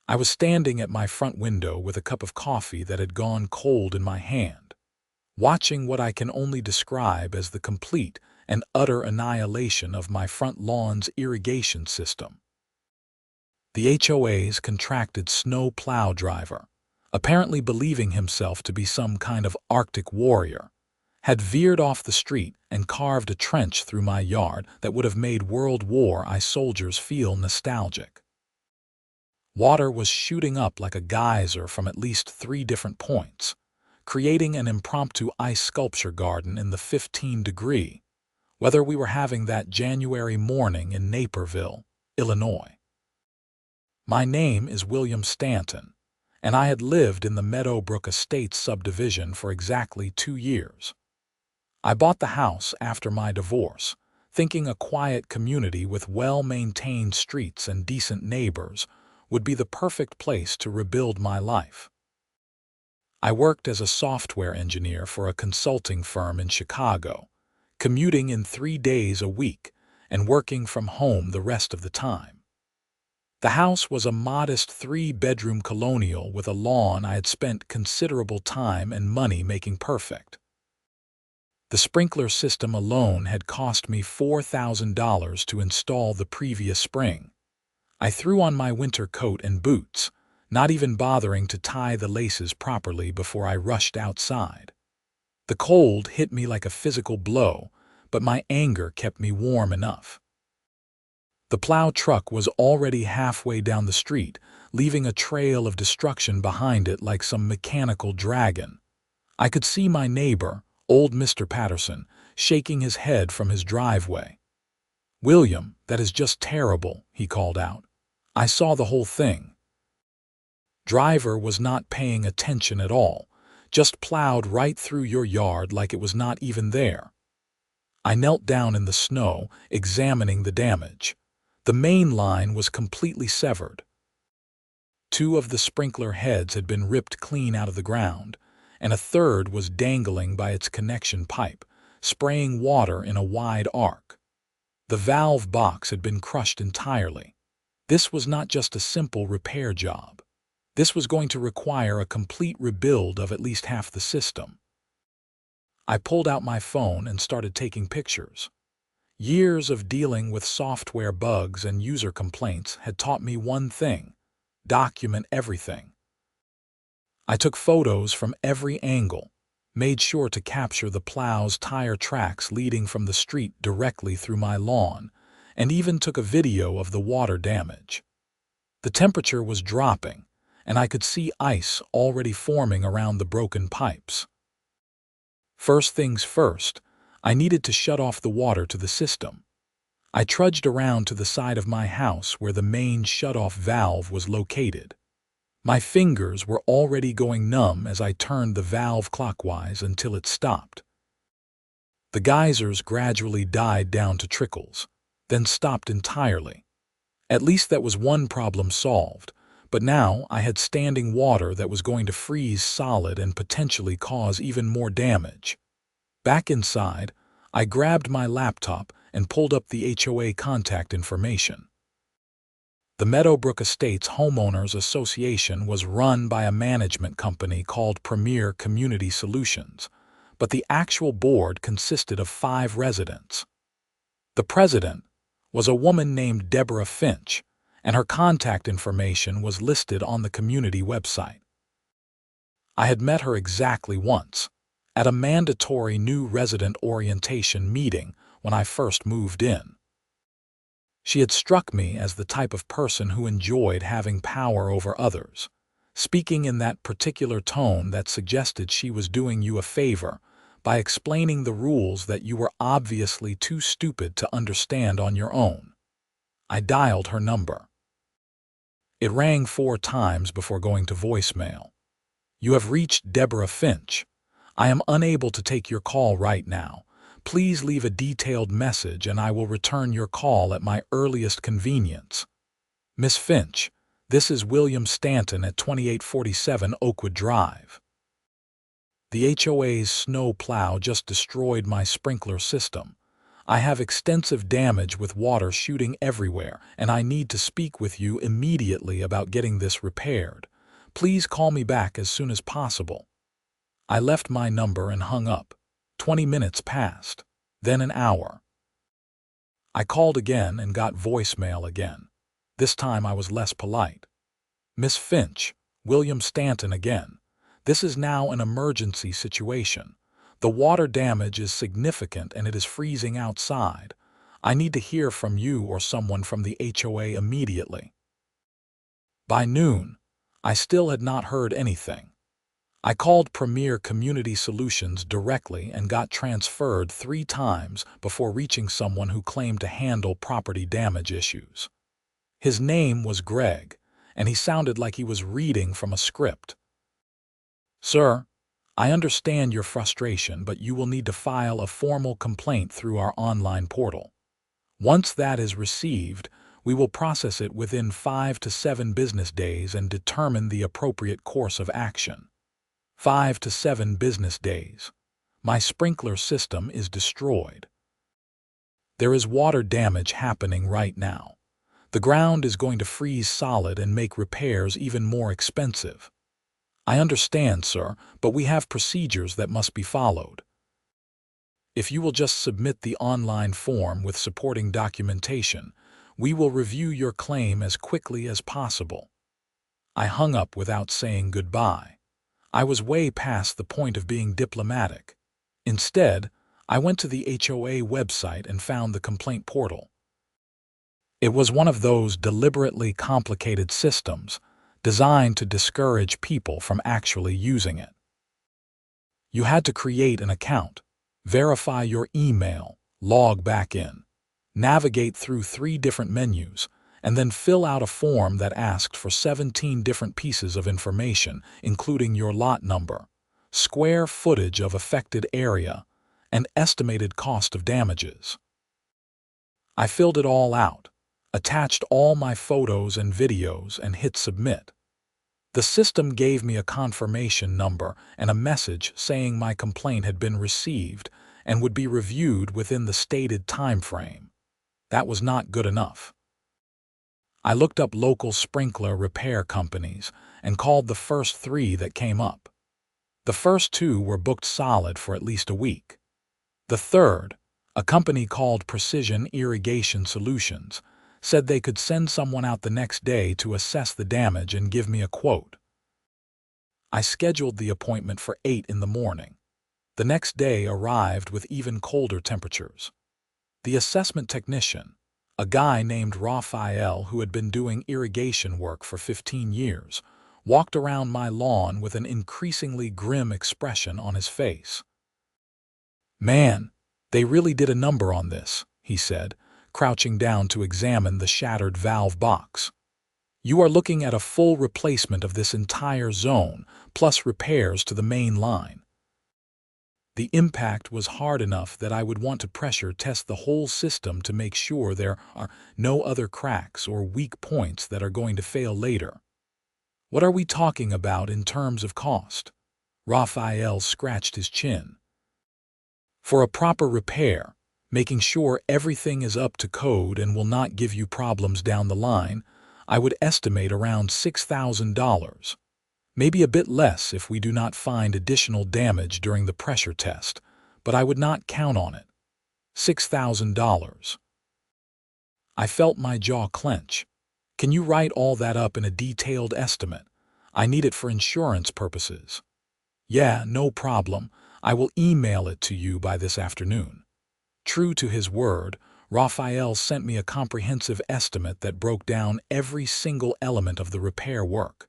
I was standing at my front window with a cup of coffee that had gone cold in my hand, watching what I can only describe as the complete and utter annihilation of my front lawn's irrigation system. The HOA's contracted snow plow driver, apparently believing himself to be some kind of Arctic warrior, had veered off the street and carved a trench through my yard that would have made World War I soldiers feel nostalgic. Water was shooting up like a geyser from at least 3 different points, creating an impromptu ice sculpture garden in the 15-degree, whether we were having that January morning in Naperville, Illinois. My name is William Stanton, and I had lived in the Meadowbrook Estates subdivision for exactly 2 years. I bought the house after my divorce, thinking a quiet community with well-maintained streets and decent neighbors would be the perfect place to rebuild my life. I worked as a software engineer for a consulting firm in Chicago, commuting in 3 days a week and working from home the rest of the time. The house was a modest 3-bedroom colonial with a lawn I had spent considerable time and money making perfect. The sprinkler system alone had cost me $4,000 to install the previous spring. I threw on my winter coat and boots, not even bothering to tie the laces properly before I rushed outside. The cold hit me like a physical blow, but my anger kept me warm enough. The plow truck was already halfway down the street, leaving a trail of destruction behind it like some mechanical dragon. I could see my neighbor, old Mr. Patterson, shaking his head from his driveway. "William, that is just terrible," he called out. "I saw the whole thing." Driver was not paying attention at all, just plowed right through your yard like it was not even there. I knelt down in the snow, examining the damage. The main line was completely severed. 2 of the sprinkler heads had been ripped clean out of the ground, and a third was dangling by its connection pipe, spraying water in a wide arc. The valve box had been crushed entirely. This was not just a simple repair job. This was going to require a complete rebuild of at least half the system. I pulled out my phone and started taking pictures. Years of dealing with software bugs and user complaints had taught me one thing: document everything. I took photos from every angle, made sure to capture the plow's tire tracks leading from the street directly through my lawn, and even took a video of the water damage. The temperature was dropping, and I could see ice already forming around the broken pipes. First things first, I needed to shut off the water to the system. I trudged around to the side of my house where the main shut-off valve was located. My fingers were already going numb as I turned the valve clockwise until it stopped. The geysers gradually died down to trickles, then stopped entirely. At least that was one problem solved, but now I had standing water that was going to freeze solid and potentially cause even more damage. Back inside, I grabbed my laptop and pulled up the HOA contact information. The Meadowbrook Estates Homeowners Association was run by a management company called Premier Community Solutions, but the actual board consisted of 5 residents. The president was a woman named Deborah Finch, and her contact information was listed on the community website. I had met her exactly once, at a mandatory new resident orientation meeting when I first moved in. She had struck me as the type of person who enjoyed having power over others, speaking in that particular tone that suggested she was doing you a favor by explaining the rules that you were obviously too stupid to understand on your own. I dialed her number. It rang 4 times before going to voicemail. "You have reached Deborah Finch. I am unable to take your call right now. Please leave a detailed message and I will return your call at my earliest convenience. Miss Finch, this is William Stanton at 2847 Oakwood Drive. The HOA's snow plow just destroyed my sprinkler system. I have extensive damage with water shooting everywhere, and I need to speak with you immediately about getting this repaired. Please call me back as soon as possible." I left my number and hung up. 20 minutes passed, then an hour. I called again and got voicemail again. This time I was less polite. "Miss Finch, William Stanton again. This is now an emergency situation. The water damage is significant and it is freezing outside. I need to hear from you or someone from the HOA immediately." By noon, I still had not heard anything. I called Premier Community Solutions directly and got transferred 3 times before reaching someone who claimed to handle property damage issues. His name was Greg, and he sounded like he was reading from a script. "Sir, I understand your frustration, but you will need to file a formal complaint through our online portal. Once that is received, we will process it within 5 to 7 business days and determine the appropriate course of action." 5 to 7 business days. My sprinkler system is destroyed. There is water damage happening right now. The ground is going to freeze solid and make repairs even more expensive. "I understand, sir, but we have procedures that must be followed. If you will just submit the online form with supporting documentation, we will review your claim as quickly as possible." I hung up without saying goodbye. I was way past the point of being diplomatic. Instead, I went to the HOA website and found the complaint portal. It was one of those deliberately complicated systems designed to discourage people from actually using it. You had to create an account, verify your email, log back in, navigate through 3 different menus, and then fill out a form that asked for 17 different pieces of information, including your lot number, square footage of affected area, and estimated cost of damages. I filled it all out, attached all my photos and videos, and hit submit. The system gave me a confirmation number and a message saying my complaint had been received and would be reviewed within the stated time frame. That was not good enough. I looked up local sprinkler repair companies and called the first 3 that came up. The first 2 were booked solid for at least a week. The third, a company called Precision Irrigation Solutions, said they could send someone out the next day to assess the damage and give me a quote. I scheduled the appointment for 8 in the morning. The next day arrived with even colder temperatures. The assessment technician, a guy named Raphael who had been doing irrigation work for 15 years, walked around my lawn with an increasingly grim expression on his face. "Man, they really did a number on this," he said, crouching down to examine the shattered valve box. "You are looking at a full replacement of this entire zone, plus repairs to the main line." The impact was hard enough that I would want to pressure test the whole system to make sure there are no other cracks or weak points that are going to fail later. "What are we talking about in terms of cost?" Raphael scratched his chin. "For a proper repair, making sure everything is up to code and will not give you problems down the line, I would estimate around $6,000. Maybe a bit less if we do not find additional damage during the pressure test, but I would not count on it. $6,000. I felt my jaw clench. "Can you write all that up in a detailed estimate? I need it for insurance purposes." "Yeah, no problem. I will email it to you by this afternoon." True to his word, Raphael sent me a comprehensive estimate that broke down every single element of the repair work.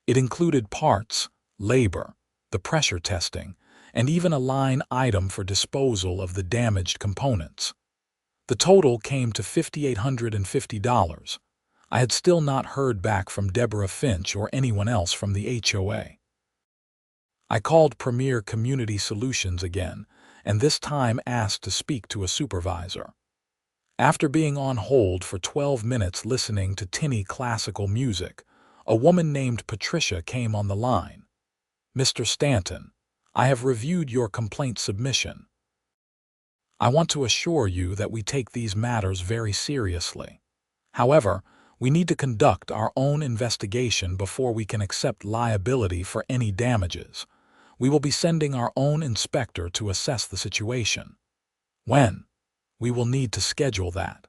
It included parts, labor, the pressure testing, and even a line item for disposal of the damaged components. The total came to $5,850. I had still not heard back from Deborah Finch or anyone else from the HOA. I called Premier Community Solutions again, and this time asked to speak to a supervisor. After being on hold for 12 minutes listening to tinny classical music, a woman named Patricia came on the line. "Mr. Stanton, I have reviewed your complaint submission." I want to assure you that we take these matters very seriously. However, we need to conduct our own investigation before we can accept liability for any damages. We will be sending our own inspector to assess the situation. When? We will need to schedule that.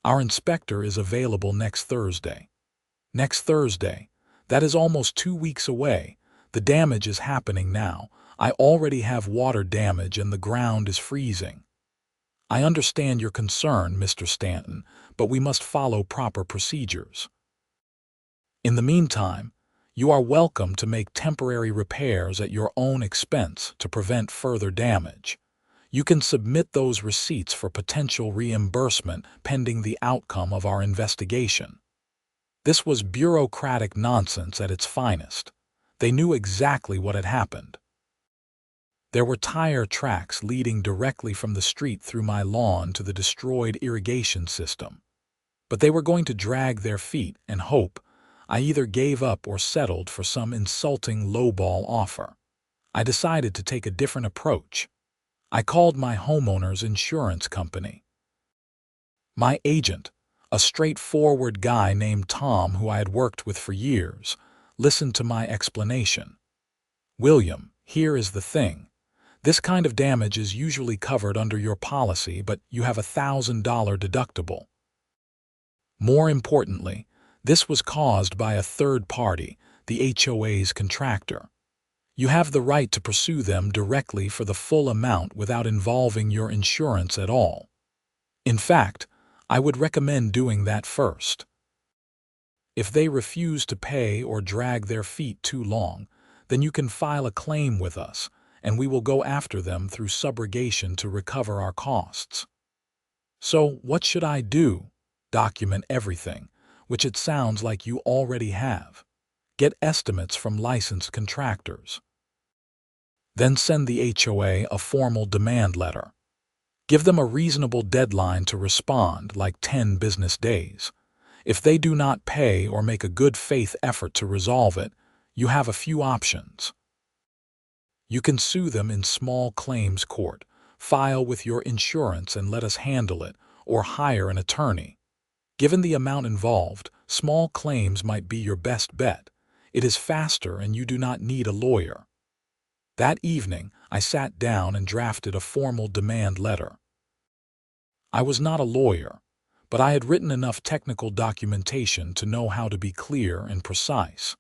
Our inspector is available next Thursday. Next Thursday? That is almost 2 weeks away. The damage is happening now. I already have water damage and the ground is freezing. I understand your concern, Mr. Stanton, but we must follow proper procedures. In the meantime, you are welcome to make temporary repairs at your own expense to prevent further damage. You can submit those receipts for potential reimbursement pending the outcome of our investigation. This was bureaucratic nonsense at its finest. They knew exactly what had happened. There were tire tracks leading directly from the street through my lawn to the destroyed irrigation system. But they were going to drag their feet and hope. I either gave up or settled for some insulting lowball offer. I decided to take a different approach. I called my homeowner's insurance company. My agent, a straightforward guy named Tom who I had worked with for years, listened to my explanation. "William, here is the thing. This kind of damage is usually covered under your policy, but you have a $1,000 deductible. More importantly, this was caused by a third party, the HOA's contractor. You have the right to pursue them directly for the full amount without involving your insurance at all. In fact, I would recommend doing that first. If they refuse to pay or drag their feet too long, then you can file a claim with us, and we will go after them through subrogation to recover our costs." So, what should I do? Document everything, which it sounds like you already have. Get estimates from licensed contractors. Then send the HOA a formal demand letter. Give them a reasonable deadline to respond, like 10 business days. If they do not pay or make a good faith effort to resolve it, you have a few options. You can sue them in small claims court, file with your insurance and let us handle it, or hire an attorney. Given the amount involved, small claims might be your best bet. It is faster and you do not need a lawyer. That evening, I sat down and drafted a formal demand letter. I was not a lawyer, but I had written enough technical documentation to know how to be clear and precise.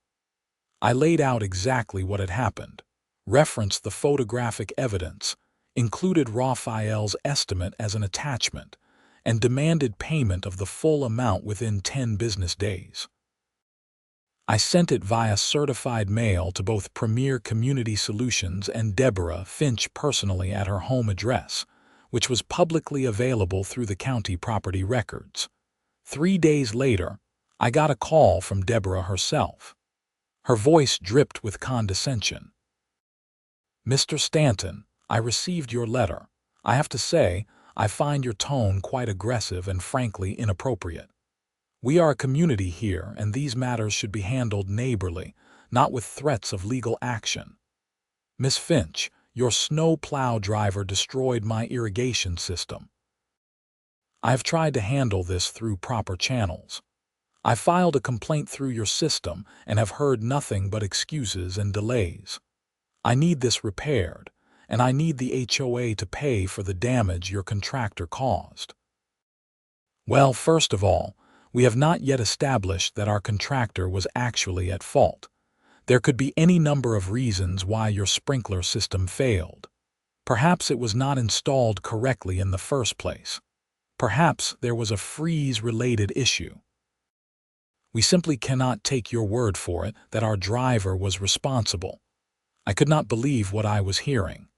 I laid out exactly what had happened, referenced the photographic evidence, included Raphael's estimate as an attachment, and demanded payment of the full amount within 10 business days. I sent it via certified mail to both Premier Community Solutions and Deborah Finch personally at her home address, which was publicly available through the county property records. 3 days later, I got a call from Deborah herself. Her voice dripped with condescension. "Mr. Stanton, I received your letter. I have to say, I find your tone quite aggressive and frankly inappropriate. We are a community here, and these matters should be handled neighborly, not with threats of legal action. Miss Finch, your snow plow driver destroyed my irrigation system. I have tried to handle this through proper channels. I filed a complaint through your system and have heard nothing but excuses and delays. I need this repaired, and I need the HOA to pay for the damage your contractor caused." Well, first of all, we have not yet established that our contractor was actually at fault. There could be any number of reasons why your sprinkler system failed. Perhaps it was not installed correctly in the first place. Perhaps there was a freeze-related issue. We simply cannot take your word for it that our driver was responsible. I could not believe what I was hearing.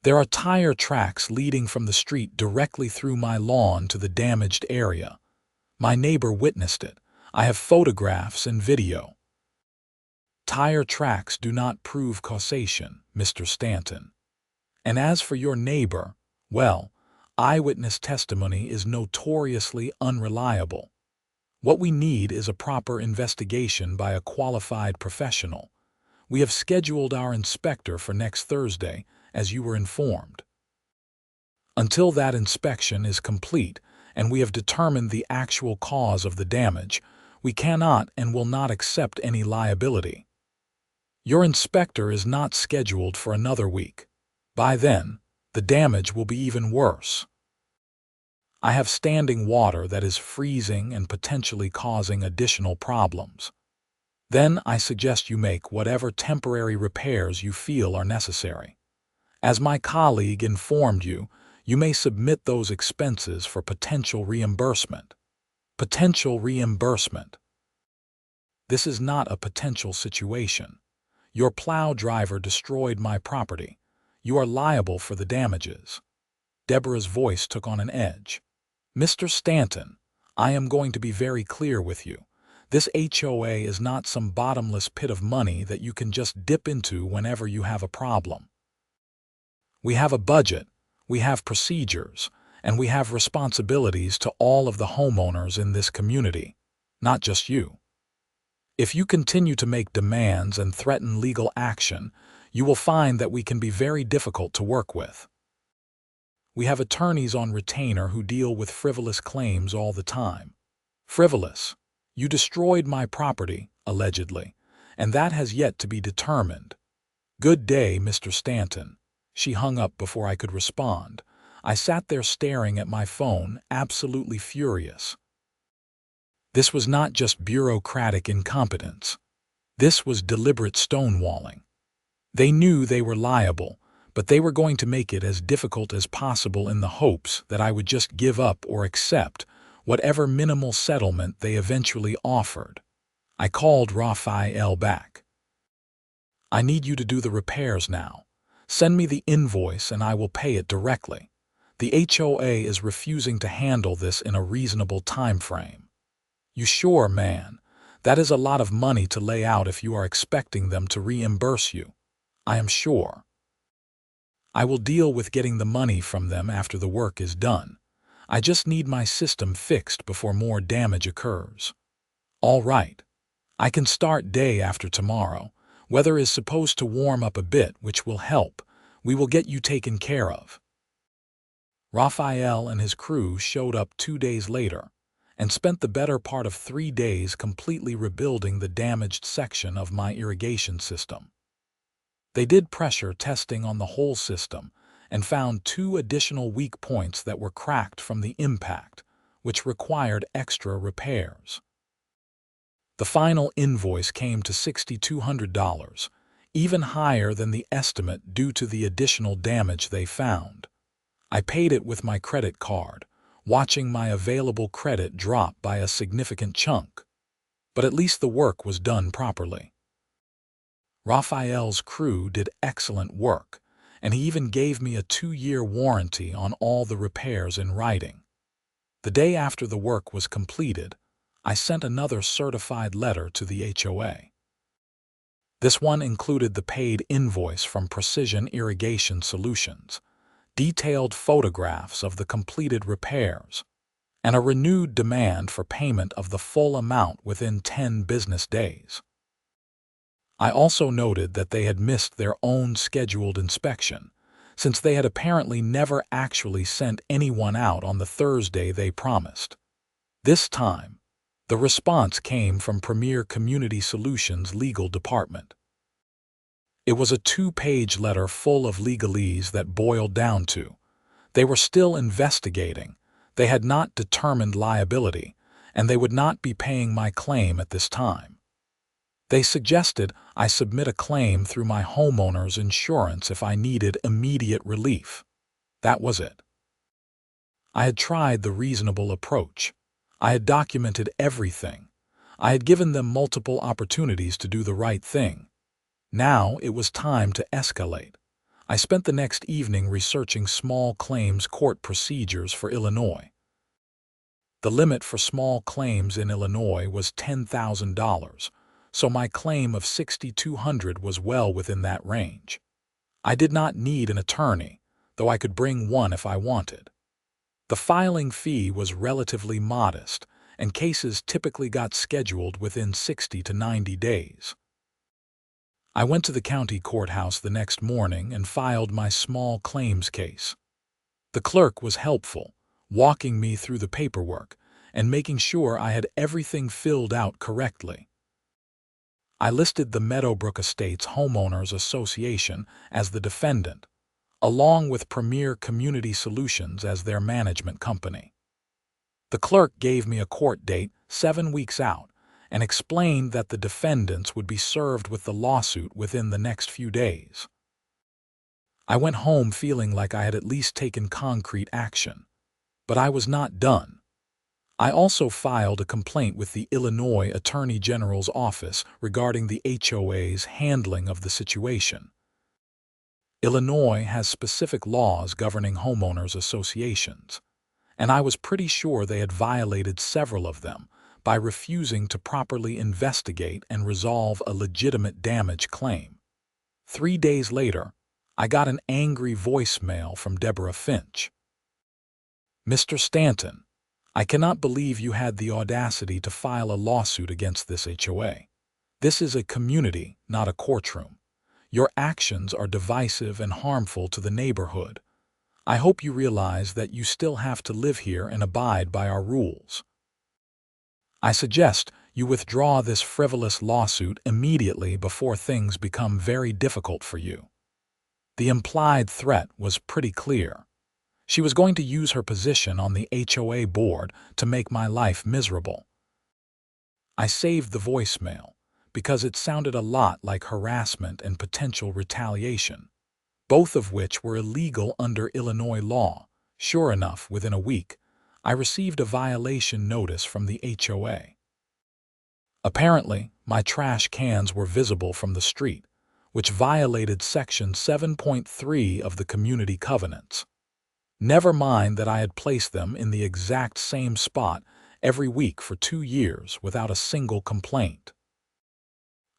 There are tire tracks leading from the street directly through my lawn to the damaged area. My neighbor witnessed it. I have photographs and video. Tire tracks do not prove causation, Mr. Stanton. And as for your neighbor, well, eyewitness testimony is notoriously unreliable. What we need is a proper investigation by a qualified professional. We have scheduled our inspector for next Thursday, as you were informed. Until that inspection is complete and we have determined the actual cause of the damage, we cannot and will not accept any liability. Your inspector is not scheduled for another week. By then, the damage will be even worse. I have standing water that is freezing and potentially causing additional problems. Then I suggest you make whatever temporary repairs you feel are necessary. As my colleague informed you, you may submit those expenses for potential reimbursement. Potential reimbursement. This is not a potential situation. Your plow driver destroyed my property. You are liable for the damages. Deborah's voice took on an edge. Mr. Stanton, I am going to be very clear with you. This HOA is not some bottomless pit of money that you can just dip into whenever you have a problem. We have a budget, we have procedures, and we have responsibilities to all of the homeowners in this community, not just you. If you continue to make demands and threaten legal action, you will find that we can be very difficult to work with. We have attorneys on retainer who deal with frivolous claims all the time. Frivolous. You destroyed my property, allegedly, and that has yet to be determined. Good day, Mr. Stanton. She hung up before I could respond. I sat there staring at my phone, absolutely furious. This was not just bureaucratic incompetence. This was deliberate stonewalling. They knew they were liable, but they were going to make it as difficult as possible in the hopes that I would just give up or accept whatever minimal settlement they eventually offered. I called Raphael back. I need you to do the repairs now. Send me the invoice and I will pay it directly. The HOA is refusing to handle this in a reasonable time frame. You sure, man? That is a lot of money to lay out if you are expecting them to reimburse you. I am sure. I will deal with getting the money from them after the work is done. I just need my system fixed before more damage occurs. All right. I can start day after tomorrow. Weather is supposed to warm up a bit, which will help. We will get you taken care of. Raphael and his crew showed up 2 days later and spent the better part of 3 days completely rebuilding the damaged section of my irrigation system. They did pressure testing on the whole system and found 2 additional weak points that were cracked from the impact, which required extra repairs. The final invoice came to $6,200, even higher than the estimate due to the additional damage they found. I paid it with my credit card, watching my available credit drop by a significant chunk. But at least the work was done properly. Raphael's crew did excellent work, and he even gave me a 2-year warranty on all the repairs in writing. The day after the work was completed, I sent another certified letter to the HOA. This one included the paid invoice from Precision Irrigation Solutions, detailed photographs of the completed repairs, and a renewed demand for payment of the full amount within 10 business days. I also noted that they had missed their own scheduled inspection, since they had apparently never actually sent anyone out on the Thursday they promised. This time, the response came from Premier Community Solutions' legal department. It was a 2-page letter full of legalese that boiled down to, they were still investigating, they had not determined liability, and they would not be paying my claim at this time. They suggested I submit a claim through my homeowner's insurance if I needed immediate relief. That was it. I had tried the reasonable approach. I had documented everything. I had given them multiple opportunities to do the right thing. Now it was time to escalate. I spent the next evening researching small claims court procedures for Illinois. The limit for small claims in Illinois was $10,000, so my claim of $6,200 was well within that range. I did not need an attorney, though I could bring one if I wanted. The filing fee was relatively modest, and cases typically got scheduled within 60 to 90 days. I went to the county courthouse the next morning and filed my small claims case. The clerk was helpful, walking me through the paperwork and making sure I had everything filled out correctly. I listed the Meadowbrook Estates Homeowners Association as the defendant, along with Premier Community Solutions as their management company. The clerk gave me a court date 7 weeks out and explained that the defendants would be served with the lawsuit within the next few days. I went home feeling like I had at least taken concrete action, but I was not done. I also filed a complaint with the Illinois Attorney General's office regarding the HOA's handling of the situation. Illinois has specific laws governing homeowners associations, and I was pretty sure they had violated several of them by refusing to properly investigate and resolve a legitimate damage claim. 3 days later, I got an angry voicemail from Deborah Finch. "Mr. Stanton, I cannot believe you had the audacity to file a lawsuit against this HOA. This is a community, not a courtroom. Your actions are divisive and harmful to the neighborhood. I hope you realize that you still have to live here and abide by our rules. I suggest you withdraw this frivolous lawsuit immediately before things become very difficult for you." The implied threat was pretty clear. She was going to use her position on the HOA board to make my life miserable. I saved the voicemail because it sounded a lot like harassment and potential retaliation, both of which were illegal under Illinois law. Sure enough, within a week, I received a violation notice from the HOA. Apparently, my trash cans were visible from the street, which violated Section 7.3 of the Community Covenants. Never mind that I had placed them in the exact same spot every week for 2 years without a single complaint.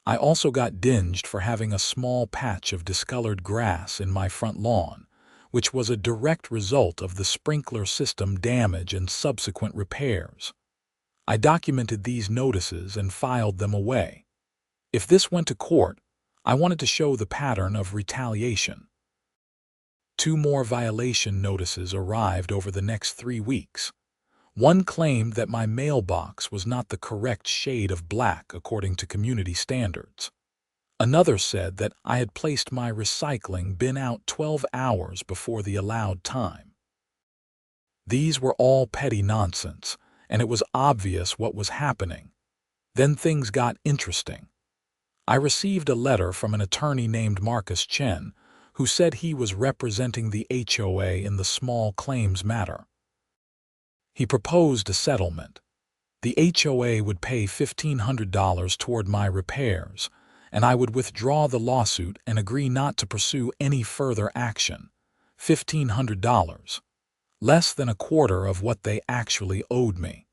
I also got dinged for having a small patch of discolored grass in my front lawn, which was a direct result of the sprinkler system damage and subsequent repairs. I documented these notices and filed them away. If this went to court, I wanted to show the pattern of retaliation. 2 more violation notices arrived over the next 3 weeks. One claimed that my mailbox was not the correct shade of black according to community standards. Another said that I had placed my recycling bin out 12 hours before the allowed time. These were all petty nonsense, and it was obvious what was happening. Then things got interesting. I received a letter from an attorney named Marcus Chen, who said he was representing the HOA in the small claims matter. He proposed a settlement. The HOA would pay $1,500 toward my repairs, and I would withdraw the lawsuit and agree not to pursue any further action. $1,500, less than a quarter of what they actually owed me.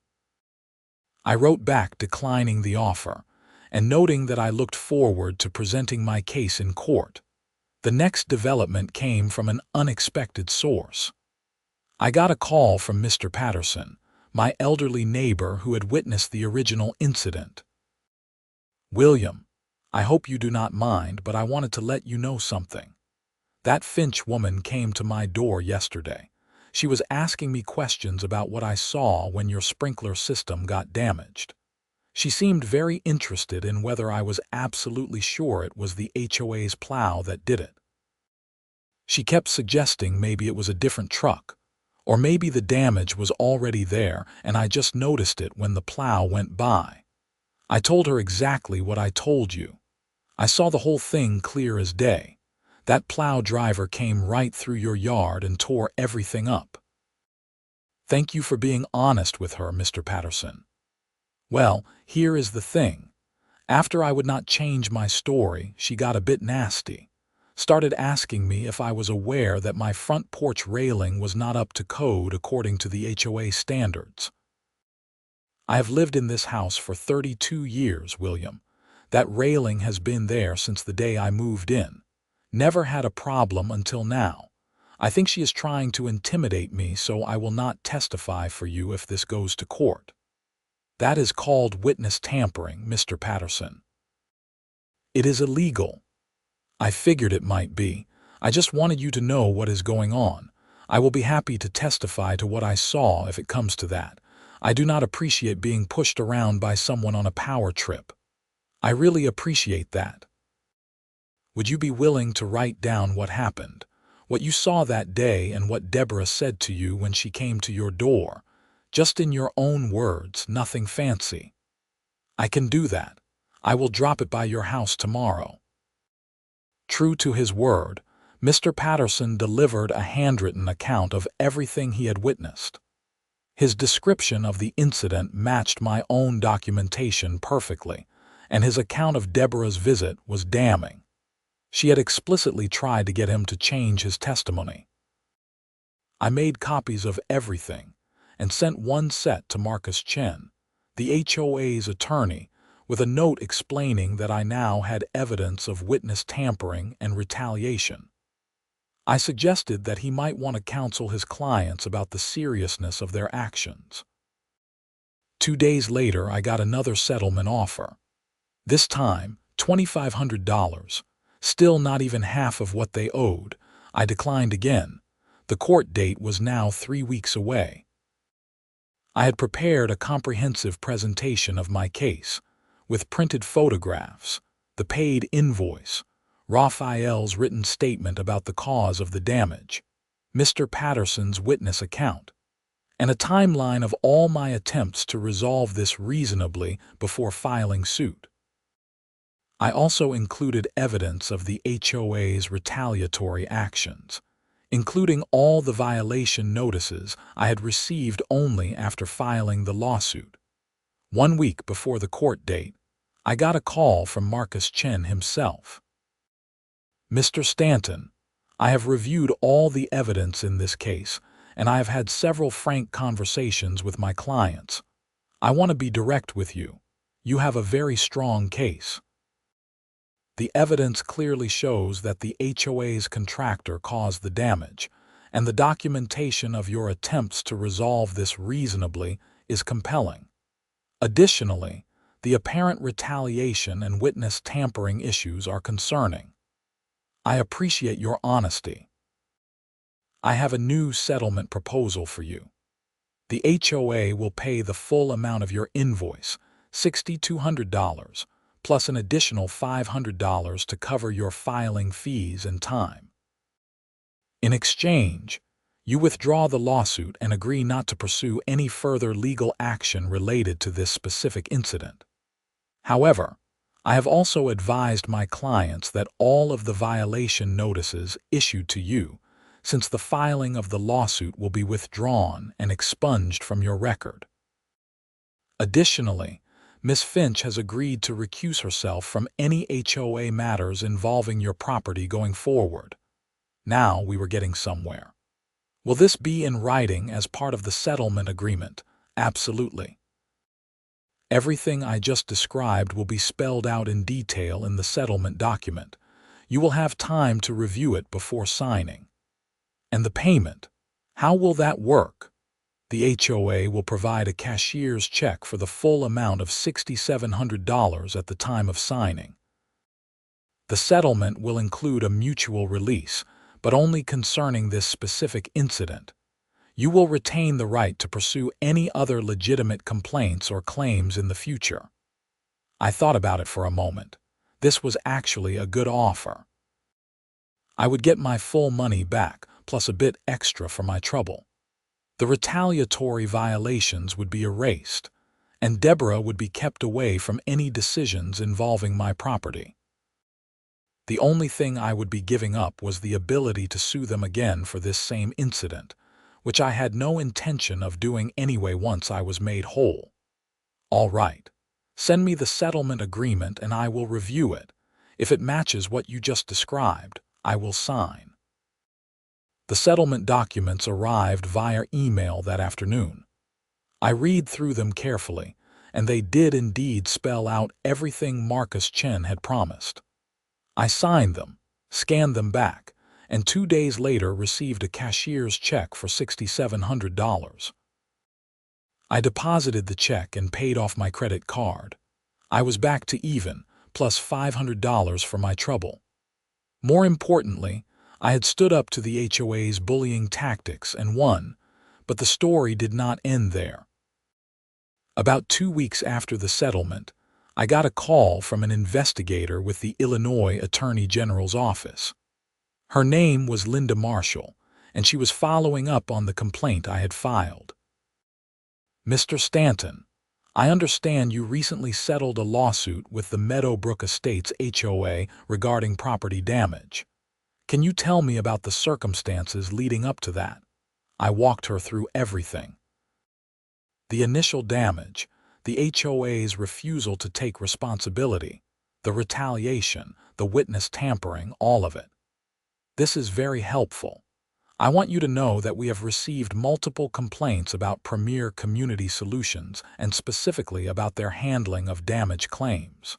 I wrote back declining the offer and noting that I looked forward to presenting my case in court. The next development came from an unexpected source. I got a call from Mr. Patterson, my elderly neighbor who had witnessed the original incident. "William, I hope you do not mind, but I wanted to let you know something. That Finch woman came to my door yesterday. She was asking me questions about what I saw when your sprinkler system got damaged. She seemed very interested in whether I was absolutely sure it was the HOA's Plow that did it. She kept suggesting maybe it was a different truck, or maybe the damage was already there and I just noticed it when the Plow went by. I told her exactly what I told you. I saw the whole thing clear as day. That Plow driver came right through your yard and tore everything up." "Thank you for being honest with her, Mr. Patterson." "Well, here is the thing. After I would not change my story, she got a bit nasty. Started asking me if I was aware that my front porch railing was not up to code according to the HOA standards. I have lived in this house for 32 years, William. That railing has been there since the day I moved in. Never had a problem until now. I think she is trying to intimidate me, so I will not testify for you if this goes to court. That is called witness tampering, Mr. Patterson. It is illegal. I figured it might be. I just wanted you to know what is going on. I will be happy to testify to what I saw if it comes to that. I do not appreciate being pushed around by someone on a power trip. I really appreciate that. Would you be willing to write down what happened, what you saw that day, and what Deborah said to you when she came to your door? Just in your own words, nothing fancy. I can do that. I will drop it by your house tomorrow. True to his word, Mr. Patterson delivered a handwritten account of everything he had witnessed. His description of the incident matched my own documentation perfectly, and his account of Deborah's visit was damning. She had explicitly tried to get him to change his testimony. I made copies of everything and sent one set to Marcus Chen, the HOA's attorney, with a note explaining that I now had evidence of witness tampering and retaliation. I suggested that he might want to counsel his clients about the seriousness of their actions. 2 days later, I got another settlement offer. This time, $2,500, still not even half of what they owed. I declined again. The court date was now 3 weeks away. I had prepared a comprehensive presentation of my case, with printed photographs, the paid invoice, Raphael's written statement about the cause of the damage, Mr. Patterson's witness account, and a timeline of all my attempts to resolve this reasonably before filing suit. I also included evidence of the HOA's retaliatory actions, including all the violation notices I had received only after filing the lawsuit. 1 week before the court date, I got a call from Marcus Chen himself. Mr. Stanton, I have reviewed all the evidence in this case, and I have had several frank conversations with my clients. I want to be direct with you. You have a very strong case. The evidence clearly shows that the HOA's contractor caused the damage, and the documentation of your attempts to resolve this reasonably is compelling. Additionally, the apparent retaliation and witness tampering issues are concerning. I appreciate your honesty. I have a new settlement proposal for you. The HOA will pay the full amount of your invoice, $6,200, plus an additional $500 to cover your filing fees and time. In exchange, you withdraw the lawsuit and agree not to pursue any further legal action related to this specific incident. However, I have also advised my clients that all of the violation notices issued to you since the filing of the lawsuit will be withdrawn and expunged from your record. Additionally, Ms. Finch has agreed to recuse herself from any HOA matters involving your property going forward. Now we were getting somewhere. Will this be in writing as part of the settlement agreement? Absolutely. Everything I just described will be spelled out in detail in the settlement document. You will have time to review it before signing. And the payment? How will that work? The HOA will provide a cashier's check for the full amount of $6,700 at the time of signing. The settlement will include a mutual release, but only concerning this specific incident. You will retain the right to pursue any other legitimate complaints or claims in the future. I thought about it for a moment. This was actually a good offer. I would get my full money back, plus a bit extra for my trouble. The retaliatory violations would be erased, and Deborah would be kept away from any decisions involving my property. The only thing I would be giving up was the ability to sue them again for this same incident, which I had no intention of doing anyway once I was made whole. All right, send me the settlement agreement and I will review it. If it matches what you just described, I will sign. The settlement documents arrived via email that afternoon. I read through them carefully, and they did indeed spell out everything Marcus Chen had promised. I signed them, scanned them back, and 2 days later received a cashier's check for $6,700. I deposited the check and paid off my credit card. I was back to even, plus $500 for my trouble. More importantly, I had stood up to the HOA's bullying tactics and won, but the story did not end there. About 2 weeks after the settlement, I got a call from an investigator with the Illinois Attorney General's office. Her name was Linda Marshall, and she was following up on the complaint I had filed. "Mr. Stanton, I understand you recently settled a lawsuit with the Meadowbrook Estates HOA regarding property damage. Can you tell me about the circumstances leading up to that?" I walked her through everything. The initial damage, the HOA's refusal to take responsibility, the retaliation, the witness tampering, all of it. This is very helpful. I want you to know that we have received multiple complaints about Premier Community Solutions and specifically about their handling of damage claims.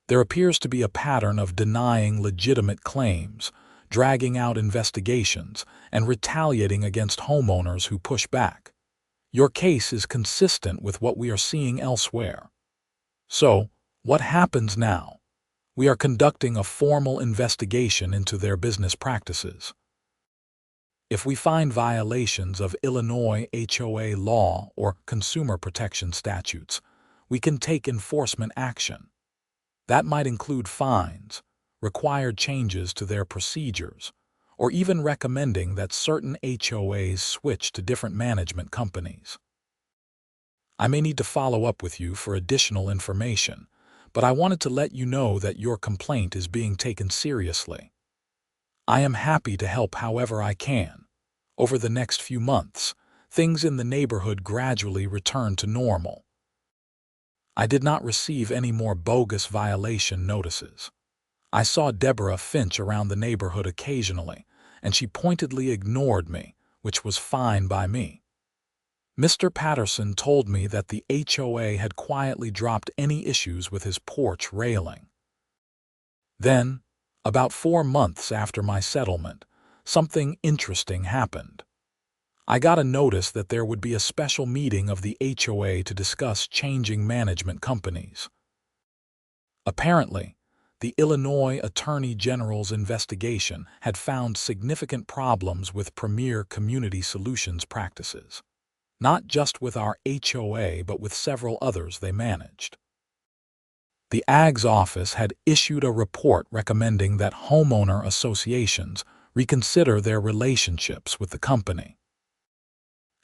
There appears to be a pattern of denying legitimate claims, dragging out investigations, and retaliating against homeowners who push back. Your case is consistent with what we are seeing elsewhere. So, what happens now? We are conducting a formal investigation into their business practices. If we find violations of Illinois HOA law or consumer protection statutes, we can take enforcement action. That might include fines, required changes to their procedures, or even recommending that certain HOAs switch to different management companies. I may need to follow up with you for additional information, but I wanted to let you know that your complaint is being taken seriously. I am happy to help however I can. Over the next few months, things in the neighborhood gradually return to normal. I did not receive any more bogus violation notices. I saw Deborah Finch around the neighborhood occasionally, and she pointedly ignored me, which was fine by me. Mr. Patterson told me that the HOA had quietly dropped any issues with his porch railing. Then, about 4 months after my settlement, something interesting happened. I got a notice that there would be a special meeting of the HOA to discuss changing management companies. Apparently, the Illinois Attorney General's investigation had found significant problems with Premier Community Solutions practices, not just with our HOA but with several others they managed. The AG's office had issued a report recommending that homeowner associations reconsider their relationships with the company.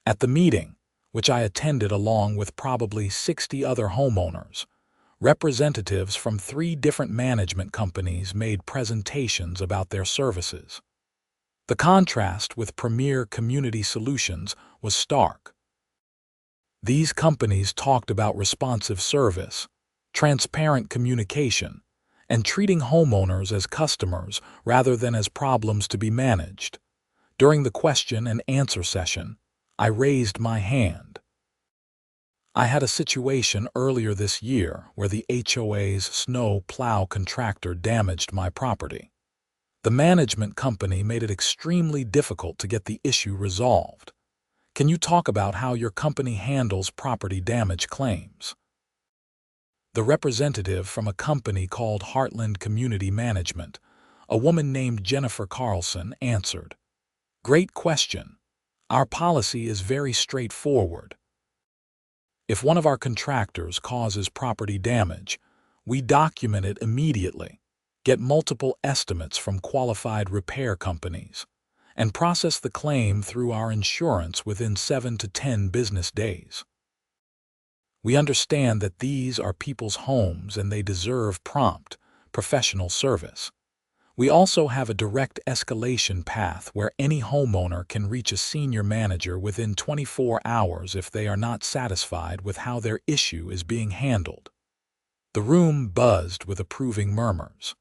At the meeting, which I attended along with probably 60 other homeowners, representatives from 3 different management companies made presentations about their services. The contrast with Premier Community Solutions was stark. These companies talked about responsive service, transparent communication, and treating homeowners as customers rather than as problems to be managed. During the question and answer session, I raised my hand. I had a situation earlier this year where the HOA's snow plow contractor damaged my property. The management company made it extremely difficult to get the issue resolved. Can you talk about how your company handles property damage claims? The representative from a company called Heartland Community Management, a woman named Jennifer Carlson, answered, "Great question. Our policy is very straightforward. If one of our contractors causes property damage, we document it immediately, get multiple estimates from qualified repair companies, and process the claim through our insurance within 7 to 10 business days. We understand that these are people's homes and they deserve prompt, professional service. We also have a direct escalation path where any homeowner can reach a senior manager within 24 hours if they are not satisfied with how their issue is being handled." The room buzzed with approving murmurs.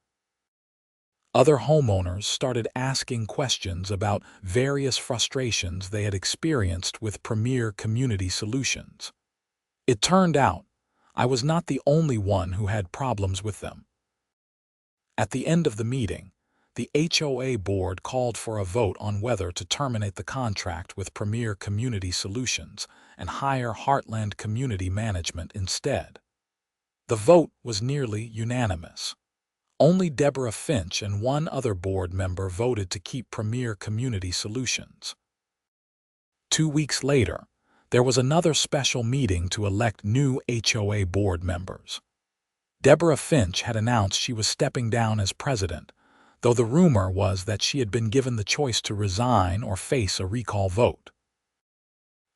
Other homeowners started asking questions about various frustrations they had experienced with Premier Community Solutions. It turned out I was not the only one who had problems with them. At the end of the meeting, the HOA board called for a vote on whether to terminate the contract with Premier Community Solutions and hire Heartland Community Management instead. The vote was nearly unanimous. Only Deborah Finch and one other board member voted to keep Premier Community Solutions. 2 weeks later, there was another special meeting to elect new HOA board members. Deborah Finch had announced she was stepping down as president, though the rumor was that she had been given the choice to resign or face a recall vote.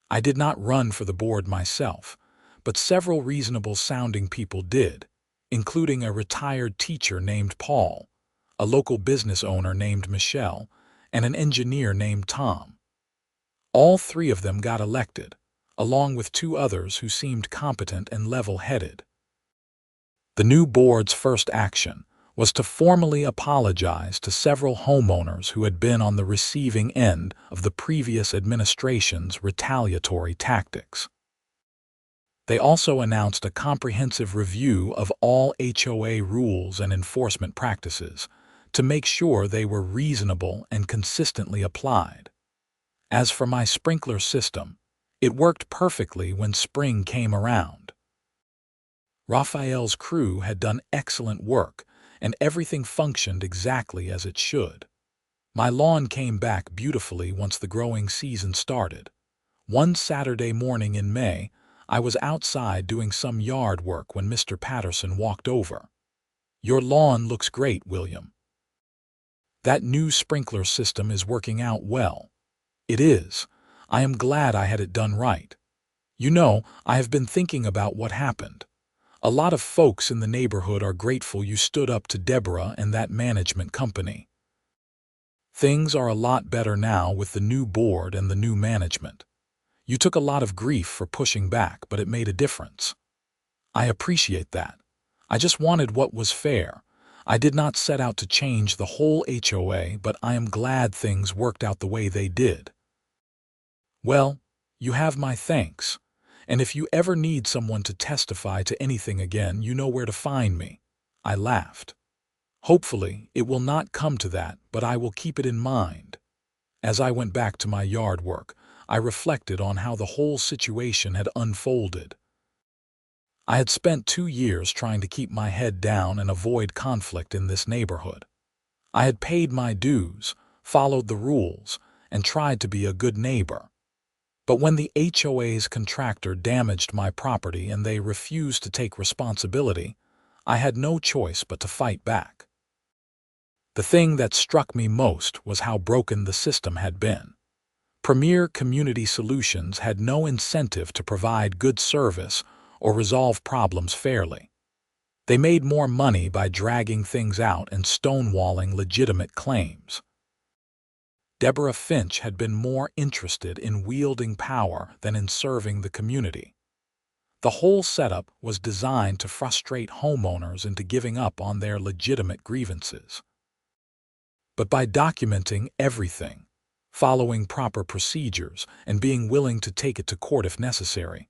I did not run for the board myself, but several reasonable-sounding people did, including a retired teacher named Paul, a local business owner named Michelle, and an engineer named Tom. All three of them got elected, along with two others who seemed competent and level-headed. The new board's first action was to formally apologize to several homeowners who had been on the receiving end of the previous administration's retaliatory tactics. They also announced a comprehensive review of all HOA rules and enforcement practices to make sure they were reasonable and consistently applied. As for my sprinkler system, it worked perfectly when spring came around. Raphael's crew had done excellent work, and everything functioned exactly as it should. My lawn came back beautifully once the growing season started. One Saturday morning in May, I was outside doing some yard work when Mr. Patterson walked over. "Your lawn looks great, William. That new sprinkler system is working out well." "It is. I am glad I had it done right. You know, I have been thinking about what happened. A lot of folks in the neighborhood are grateful you stood up to Deborah and that management company. Things are a lot better now with the new board and the new management. You took a lot of grief for pushing back, but it made a difference. I appreciate that. I just wanted what was fair. I did not set out to change the whole HOA, but I am glad things worked out the way they did." "Well, you have my thanks. And if you ever need someone to testify to anything again, you know where to find me." I laughed. "Hopefully, it will not come to that, but I will keep it in mind." As I went back to my yard work, I reflected on how the whole situation had unfolded. I had spent 2 years trying to keep my head down and avoid conflict in this neighborhood. I had paid my dues, followed the rules, and tried to be a good neighbor. But when the HOA's contractor damaged my property and they refused to take responsibility, I had no choice but to fight back. The thing that struck me most was how broken the system had been. Premier Community Solutions had no incentive to provide good service or resolve problems fairly. They made more money by dragging things out and stonewalling legitimate claims. Deborah Finch had been more interested in wielding power than in serving the community. The whole setup was designed to frustrate homeowners into giving up on their legitimate grievances. But by documenting everything, following proper procedures, and being willing to take it to court if necessary,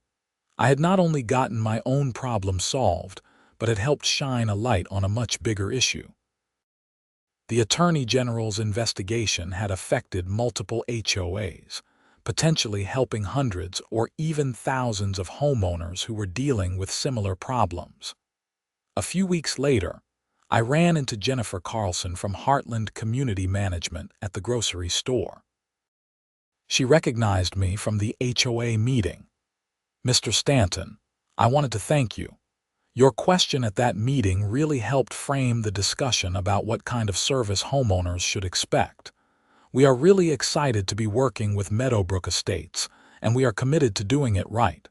I had not only gotten my own problem solved, but had helped shine a light on a much bigger issue. The Attorney General's investigation had affected multiple HOAs, potentially helping hundreds or even thousands of homeowners who were dealing with similar problems. A few weeks later, I ran into Jennifer Carlson from Heartland Community Management at the grocery store. She recognized me from the HOA meeting. "Mr. Stanton, I wanted to thank you. Your question at that meeting really helped frame the discussion about what kind of service homeowners should expect. We are really excited to be working with Meadowbrook Estates, and we are committed to doing it right."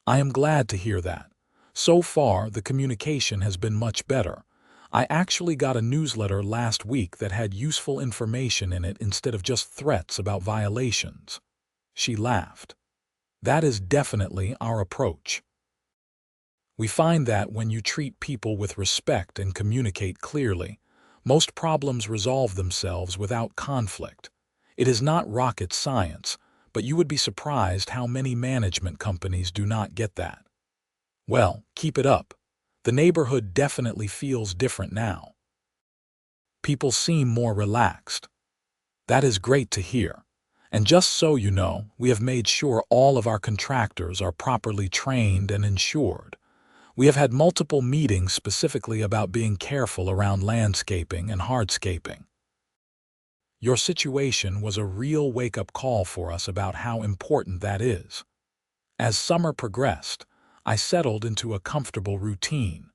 I am glad to hear that. So far, the communication has been much better. I actually got a newsletter last week that had useful information in it instead of just threats about violations. She laughed. "That is definitely our approach. We find that when you treat people with respect and communicate clearly, most problems resolve themselves without conflict. It is not rocket science, but you would be surprised how many management companies do not get that." "Well, keep it up. The neighborhood definitely feels different now. People seem more relaxed." "That is great to hear. And just so you know, we have made sure all of our contractors are properly trained and insured. We have had multiple meetings specifically about being careful around landscaping and hardscaping. Your situation was a real wake-up call for us about how important that is. As summer progressed, I settled into a comfortable routine.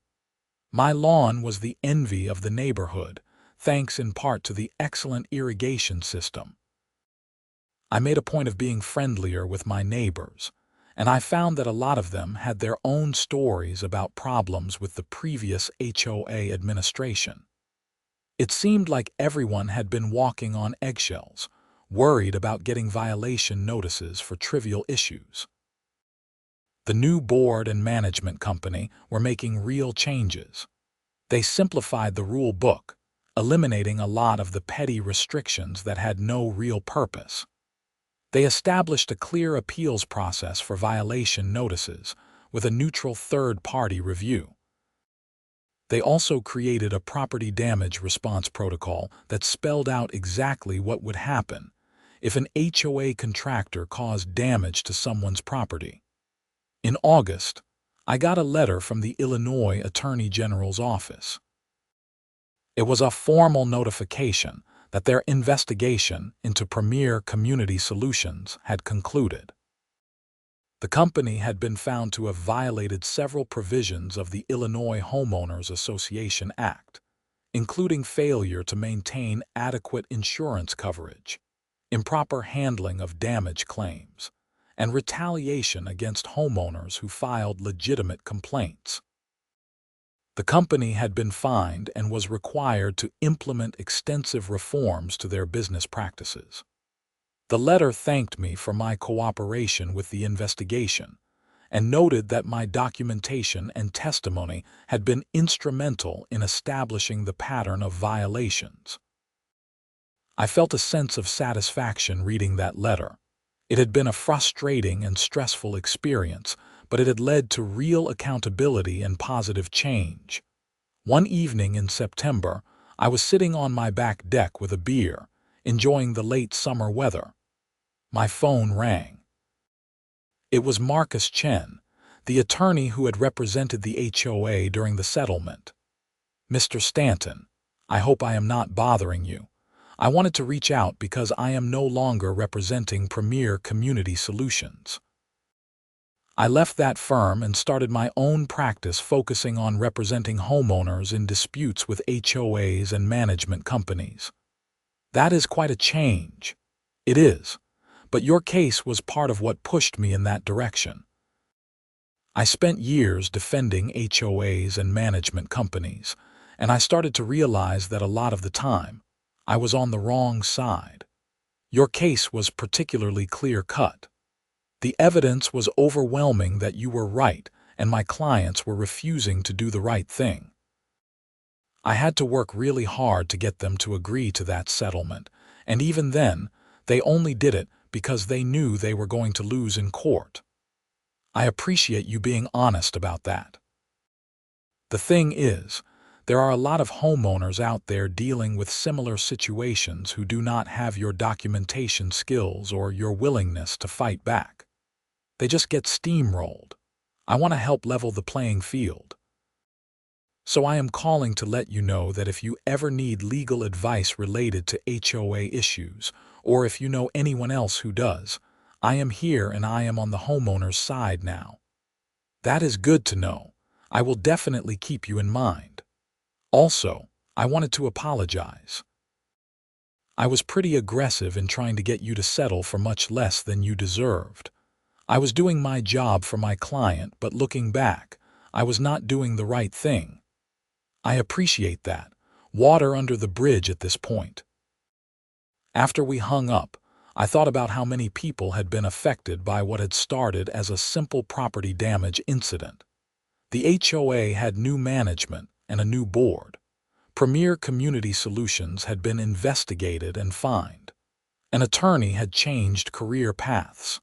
My lawn was the envy of the neighborhood, thanks in part to the excellent irrigation system. I made a point of being friendlier with my neighbors, and I found that a lot of them had their own stories about problems with the previous HOA administration. It seemed like everyone had been walking on eggshells, worried about getting violation notices for trivial issues. The new board and management company were making real changes. They simplified the rule book, eliminating a lot of the petty restrictions that had no real purpose. They established a clear appeals process for violation notices, with a neutral third-party review. They also created a property damage response protocol that spelled out exactly what would happen if an HOA contractor caused damage to someone's property. In August, I got a letter from the Illinois Attorney General's office. It was a formal notification that their investigation into Premier Community Solutions had concluded. The company had been found to have violated several provisions of the Illinois Homeowners Association Act, including failure to maintain adequate insurance coverage, improper handling of damage claims, and retaliation against homeowners who filed legitimate complaints. The company had been fined and was required to implement extensive reforms to their business practices. The letter thanked me for my cooperation with the investigation and noted that my documentation and testimony had been instrumental in establishing the pattern of violations. I felt a sense of satisfaction reading that letter. It had been a frustrating and stressful experience, but it had led to real accountability and positive change. One evening in September, I was sitting on my back deck with a beer, enjoying the late summer weather. My phone rang. It was Marcus Chen, the attorney who had represented the HOA during the settlement. "Mr. Stanton, I hope I am not bothering you. I wanted to reach out because I am no longer representing Premier Community Solutions. I left that firm and started my own practice focusing on representing homeowners in disputes with HOAs and management companies. That is quite a change. It is, but your case was part of what pushed me in that direction. I spent years defending HOAs and management companies, and I started to realize that a lot of the time, I was on the wrong side. Your case was particularly clear-cut. The evidence was overwhelming that you were right and my clients were refusing to do the right thing. I had to work really hard to get them to agree to that settlement, and even then, they only did it because they knew they were going to lose in court. I appreciate you being honest about that. The thing is, there are a lot of homeowners out there dealing with similar situations who do not have your documentation skills or your willingness to fight back. They just get steamrolled. I want to help level the playing field. So I am calling to let you know that if you ever need legal advice related to HOA issues, or if you know anyone else who does, I am here and I am on the homeowner's side now. That is good to know. I will definitely keep you in mind. Also, I wanted to apologize. I was pretty aggressive in trying to get you to settle for much less than you deserved. I was doing my job for my client, but looking back, I was not doing the right thing. I appreciate that. Water under the bridge at this point. After we hung up, I thought about how many people had been affected by what had started as a simple property damage incident. The HOA had new management and a new board. Premier Community Solutions had been investigated and fined. An attorney had changed career paths.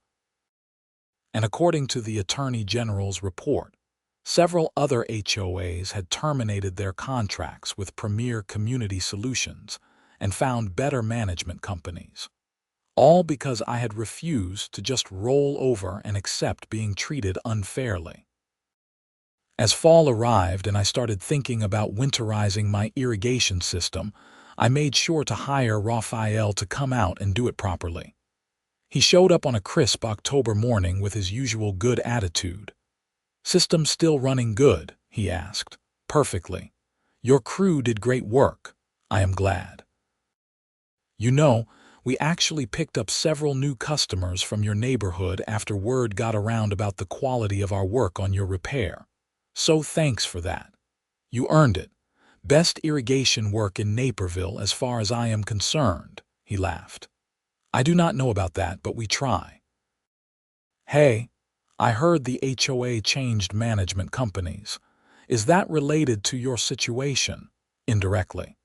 And according to the Attorney General's report, several other HOAs had terminated their contracts with Premier Community Solutions and found better management companies. All because I had refused to just roll over and accept being treated unfairly. As fall arrived and I started thinking about winterizing my irrigation system, I made sure to hire Raphael to come out and do it properly. He showed up on a crisp October morning with his usual good attitude. "System still running good?" he asked. "Perfectly. Your crew did great work. I am glad. You know, we actually picked up several new customers from your neighborhood after word got around about the quality of our work on your repair. So thanks for that. You earned it. Best irrigation work in Naperville as far as I am concerned," he laughed. "I do not know about that, but we try." "Hey, I heard the HOA changed management companies. Is that related to your situation?" "Indirectly.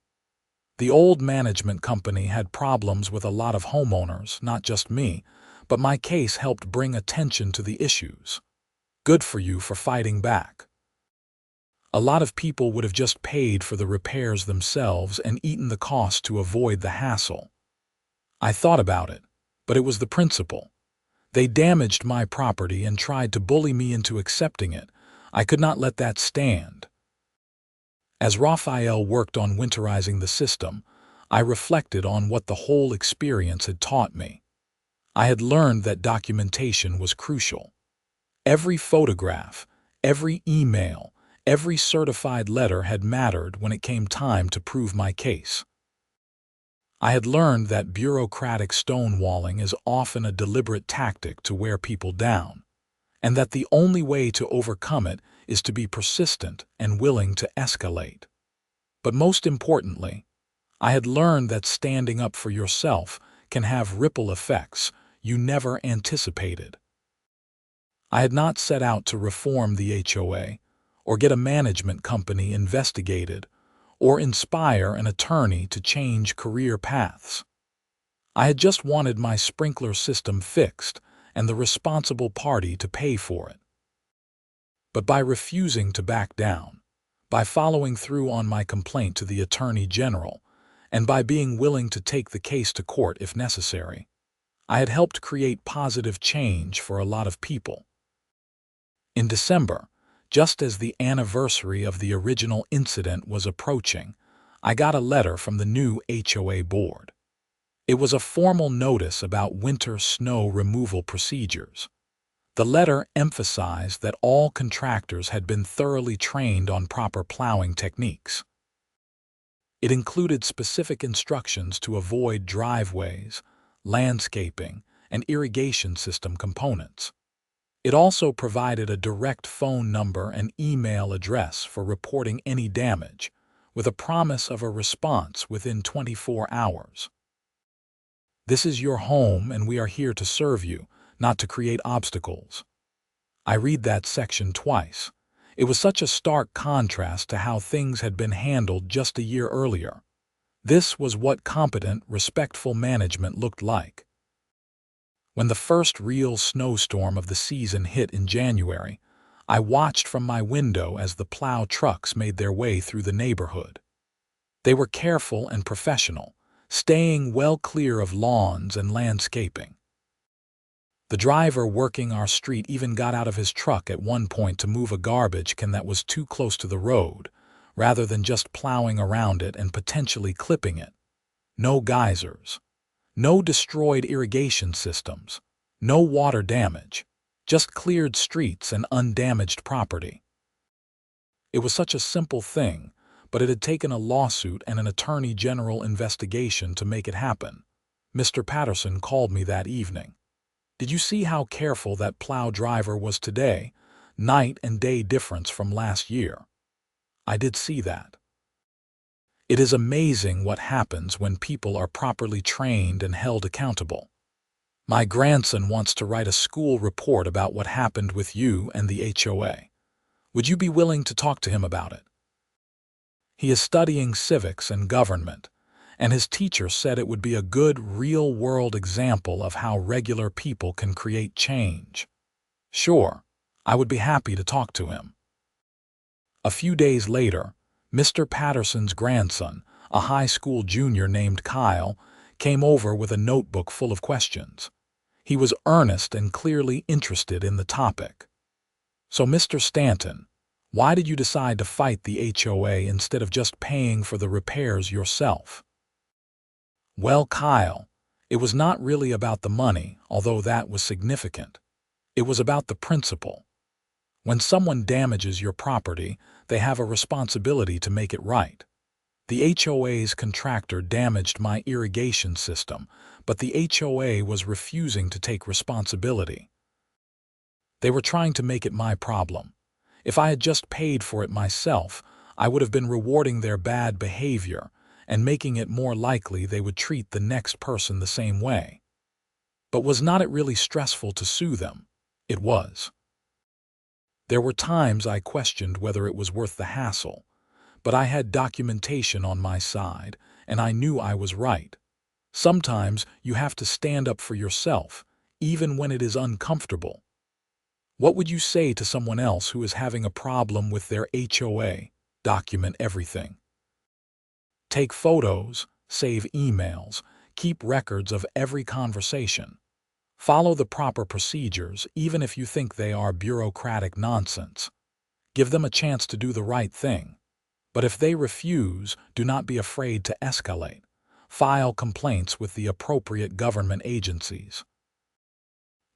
The old management company had problems with a lot of homeowners, not just me, but my case helped bring attention to the issues. Good for you for fighting back. A lot of people would have just paid for the repairs themselves and eaten the cost to avoid the hassle. I thought about it, but it was the principle. They damaged my property and tried to bully me into accepting it. I could not let that stand." As Raphael worked on winterizing the system, I reflected on what the whole experience had taught me. I had learned that documentation was crucial. Every photograph, every email, every certified letter had mattered when it came time to prove my case. I had learned that bureaucratic stonewalling is often a deliberate tactic to wear people down, and that the only way to overcome it is to be persistent and willing to escalate. But most importantly, I had learned that standing up for yourself can have ripple effects you never anticipated. I had not set out to reform the HOA, or get a management company investigated, or inspire an attorney to change career paths. I had just wanted my sprinkler system fixed and the responsible party to pay for it. But by refusing to back down, by following through on my complaint to the Attorney General, and by being willing to take the case to court if necessary, I had helped create positive change for a lot of people. In December, just as the anniversary of the original incident was approaching, I got a letter from the new HOA board. It was a formal notice about winter snow removal procedures. The letter emphasized that all contractors had been thoroughly trained on proper plowing techniques. It included specific instructions to avoid driveways, landscaping, and irrigation system components. It also provided a direct phone number and email address for reporting any damage, with a promise of a response within 24 hours. "This is your home and we are here to serve you, not to create obstacles." I read that section twice. It was such a stark contrast to how things had been handled just a year earlier. This was what competent, respectful management looked like. When the first real snowstorm of the season hit in January, I watched from my window as the plow trucks made their way through the neighborhood. They were careful and professional, staying well clear of lawns and landscaping. The driver working our street even got out of his truck at one point to move a garbage can that was too close to the road, rather than just plowing around it and potentially clipping it. No geysers. No destroyed irrigation systems. No water damage. Just cleared streets and undamaged property. It was such a simple thing, but it had taken a lawsuit and an attorney general investigation to make it happen. Mr. Patterson called me that evening. "Did you see how careful that plow driver was today? Night and day difference from last year." I did see that. It is amazing what happens when people are properly trained and held accountable. My grandson wants to write a school report about what happened with you and the HOA. Would you be willing to talk to him about it? He is studying civics and government, and his teacher said it would be a good real-world example of how regular people can create change. Sure, I would be happy to talk to him. A few days later, Mr. Patterson's grandson, a high school junior named Kyle, came over with a notebook full of questions. He was earnest and clearly interested in the topic. "So, Mr. Stanton, Why did you decide to fight the HOA instead of just paying for the repairs yourself? Well, Kyle, it was not really about the money, although that was significant. It was about the principle. When someone damages your property, they have a responsibility to make it right. The HOA's contractor damaged my irrigation system, but the HOA was refusing to take responsibility. They were trying to make it my problem. If I had just paid for it myself, I would have been rewarding their bad behavior and making it more likely they would treat the next person the same way. But was not it really stressful to sue them? It was. There were times I questioned whether it was worth the hassle, but I had documentation on my side, and I knew I was right. Sometimes you have to stand up for yourself, even when it is uncomfortable. What would you say to someone else who is having a problem with their HOA? Document everything. Take photos, save emails, keep records of every conversation. Follow the proper procedures, even if you think they are bureaucratic nonsense. Give them a chance to do the right thing. But if they refuse, do not be afraid to escalate. File complaints with the appropriate government agencies.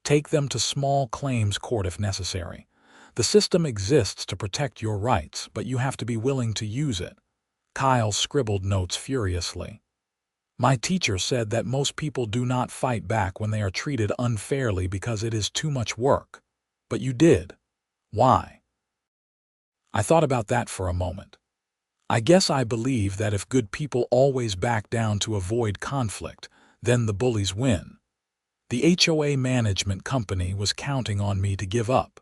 Take them to small claims court if necessary. The system exists to protect your rights, but you have to be willing to use it. Kyle scribbled notes furiously. My teacher said that most people do not fight back when they are treated unfairly because it is too much work. But you did. Why? I thought about that for a moment. I guess I believe that if good people always back down to avoid conflict, then the bullies win. The HOA management company was counting on me to give up.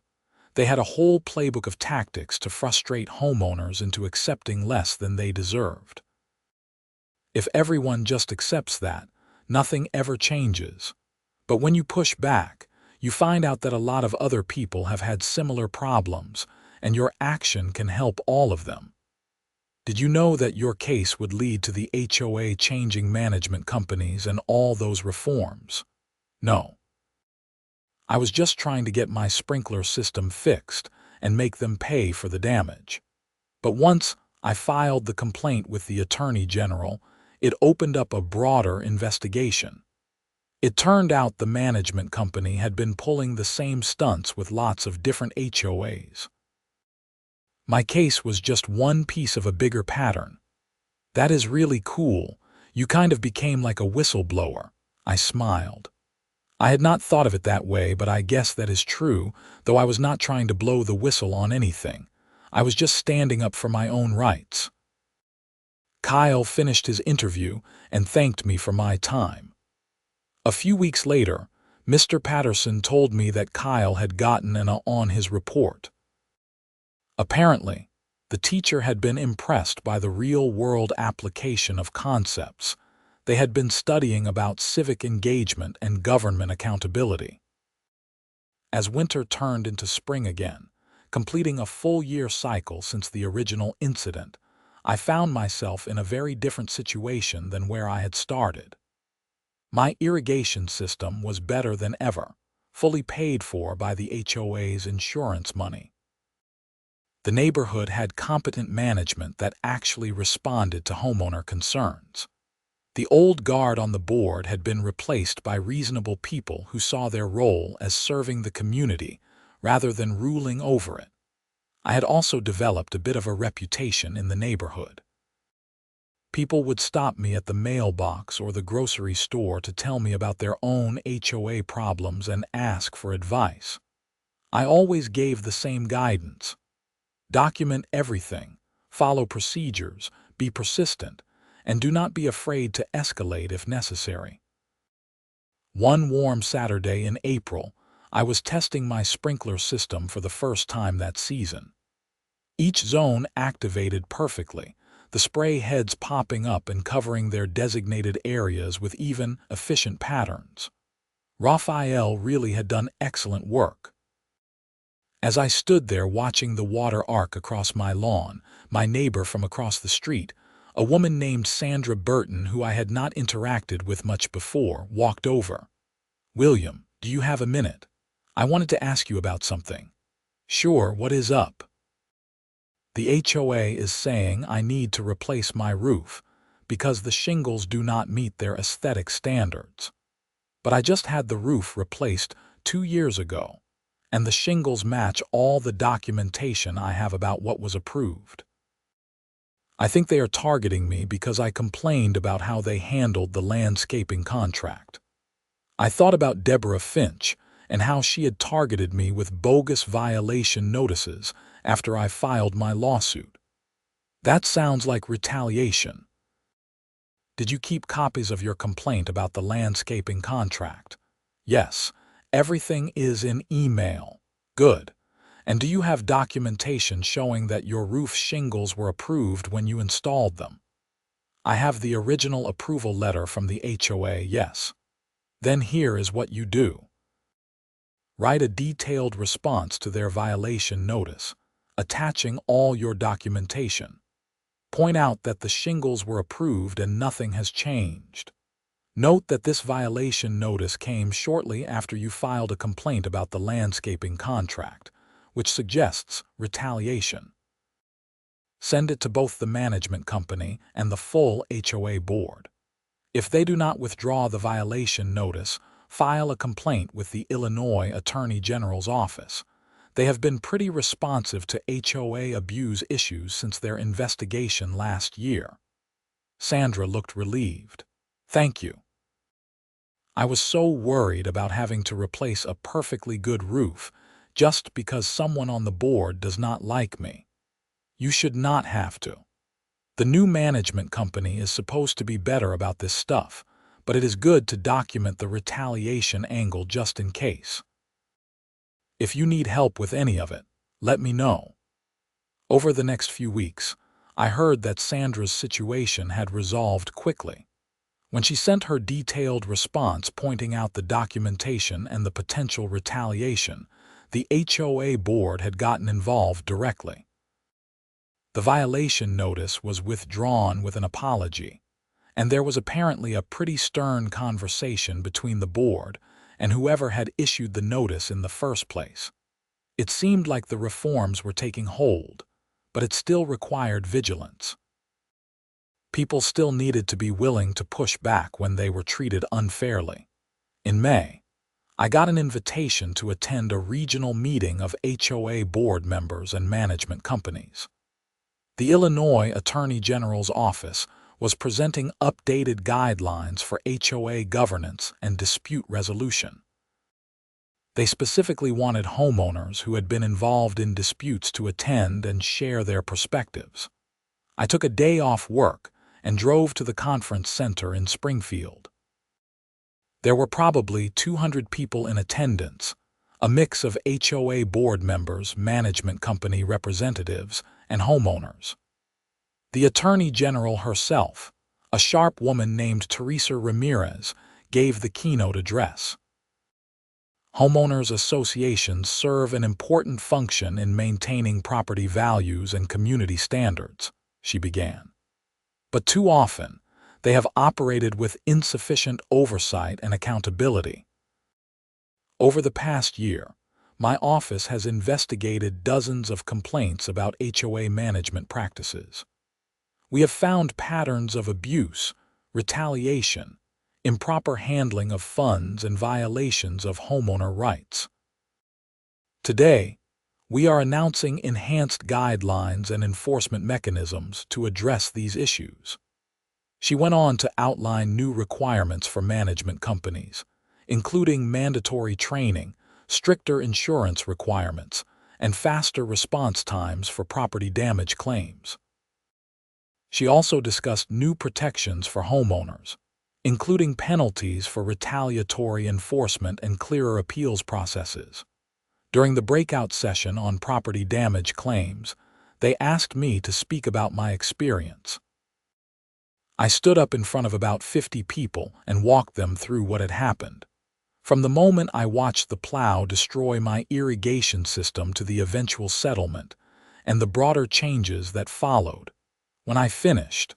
They had a whole playbook of tactics to frustrate homeowners into accepting less than they deserved. If everyone just accepts that, nothing ever changes. But when you push back, you find out that a lot of other people have had similar problems, and your action can help all of them. Did you know that your case would lead to the HOA changing management companies and all those reforms? No. I was just trying to get my sprinkler system fixed and make them pay for the damage. But once I filed the complaint with the Attorney General, it opened up a broader investigation. It turned out the management company had been pulling the same stunts with lots of different HOAs. My case was just one piece of a bigger pattern. That is really cool. You kind of became like a whistleblower. I smiled. I had not thought of it that way, but I guess that is true, though I was not trying to blow the whistle on anything. I was just standing up for my own rights. Kyle finished his interview and thanked me for my time. A few weeks later, Mr. Patterson told me that Kyle had gotten an A on his report. Apparently, the teacher had been impressed by the real-world application of concepts. They had been studying about civic engagement and government accountability. As winter turned into spring again, completing a full-year cycle since the original incident, I found myself in a very different situation than where I had started. My irrigation system was better than ever, fully paid for by the HOA's insurance money. The neighborhood had competent management that actually responded to homeowner concerns. The old guard on the board had been replaced by reasonable people who saw their role as serving the community rather than ruling over it. I had also developed a bit of a reputation in the neighborhood. People would stop me at the mailbox or the grocery store to tell me about their own HOA problems and ask for advice. I always gave the same guidance. Document everything, follow procedures, be persistent, and do not be afraid to escalate if necessary. One warm Saturday in April, I was testing my sprinkler system for the first time that season. Each zone activated perfectly, the spray heads popping up and covering their designated areas with even, efficient patterns. Raphael really had done excellent work. As I stood there watching the water arc across my lawn, my neighbor from across the street, a woman named Sandra Burton, who I had not interacted with much before, walked over. "William, do you have a minute? I wanted to ask you about something." "Sure, what is up?" The HOA is saying I need to replace my roof because the shingles do not meet their aesthetic standards. But I just had the roof replaced 2 years ago, and the shingles match all the documentation I have about what was approved. I think they are targeting me because I complained about how they handled the landscaping contract. I thought about Deborah Finch and how she had targeted me with bogus violation notices after I filed my lawsuit. That sounds like retaliation. Did you keep copies of your complaint about the landscaping contract? Yes, everything is in email. Good. And do you have documentation showing that your roof shingles were approved when you installed them? I have the original approval letter from the HOA, yes. Then here is what you do. Write a detailed response to their violation notice, attaching all your documentation. Point out that the shingles were approved and nothing has changed. Note that this violation notice came shortly after you filed a complaint about the landscaping contract, which suggests retaliation. Send it to both the management company and the full HOA board. If they do not withdraw the violation notice, file a complaint with the Illinois Attorney General's office. They have been pretty responsive to HOA abuse issues since their investigation last year. Sandra looked relieved. Thank you. I was so worried about having to replace a perfectly good roof just because someone on the board does not like me. You should not have to. The new management company is supposed to be better about this stuff, but it is good to document the retaliation angle just in case. If you need help with any of it, let me know. Over the next few weeks, I heard that Sandra's situation had resolved quickly. When she sent her detailed response pointing out the documentation and the potential retaliation, the HOA board had gotten involved directly. The violation notice was withdrawn with an apology, and there was apparently a pretty stern conversation between the board and whoever had issued the notice in the first place. It seemed like the reforms were taking hold, but it still required vigilance. People still needed to be willing to push back when they were treated unfairly. In May, I got an invitation to attend a regional meeting of HOA board members and management companies. The Illinois Attorney General's office was presenting updated guidelines for HOA governance and dispute resolution. They specifically wanted homeowners who had been involved in disputes to attend and share their perspectives. I took a day off work and drove to the conference center in Springfield. There were probably 200 people in attendance, a mix of HOA board members, management company representatives, and homeowners. The Attorney General herself, a sharp woman named Teresa Ramirez, gave the keynote address. Homeowners associations serve an important function in maintaining property values and community standards, she began. But too often, they have operated with insufficient oversight and accountability. Over the past year, my office has investigated dozens of complaints about HOA management practices. We have found patterns of abuse, retaliation, improper handling of funds, and violations of homeowner rights. Today, we are announcing enhanced guidelines and enforcement mechanisms to address these issues. She went on to outline new requirements for management companies, including mandatory training, stricter insurance requirements, and faster response times for property damage claims. She also discussed new protections for homeowners, including penalties for retaliatory enforcement and clearer appeals processes. During the breakout session on property damage claims, they asked me to speak about my experience. I stood up in front of about 50 people and walked them through what had happened. From the moment I watched the Plow destroy my irrigation system to the eventual settlement, and the broader changes that followed. When I finished,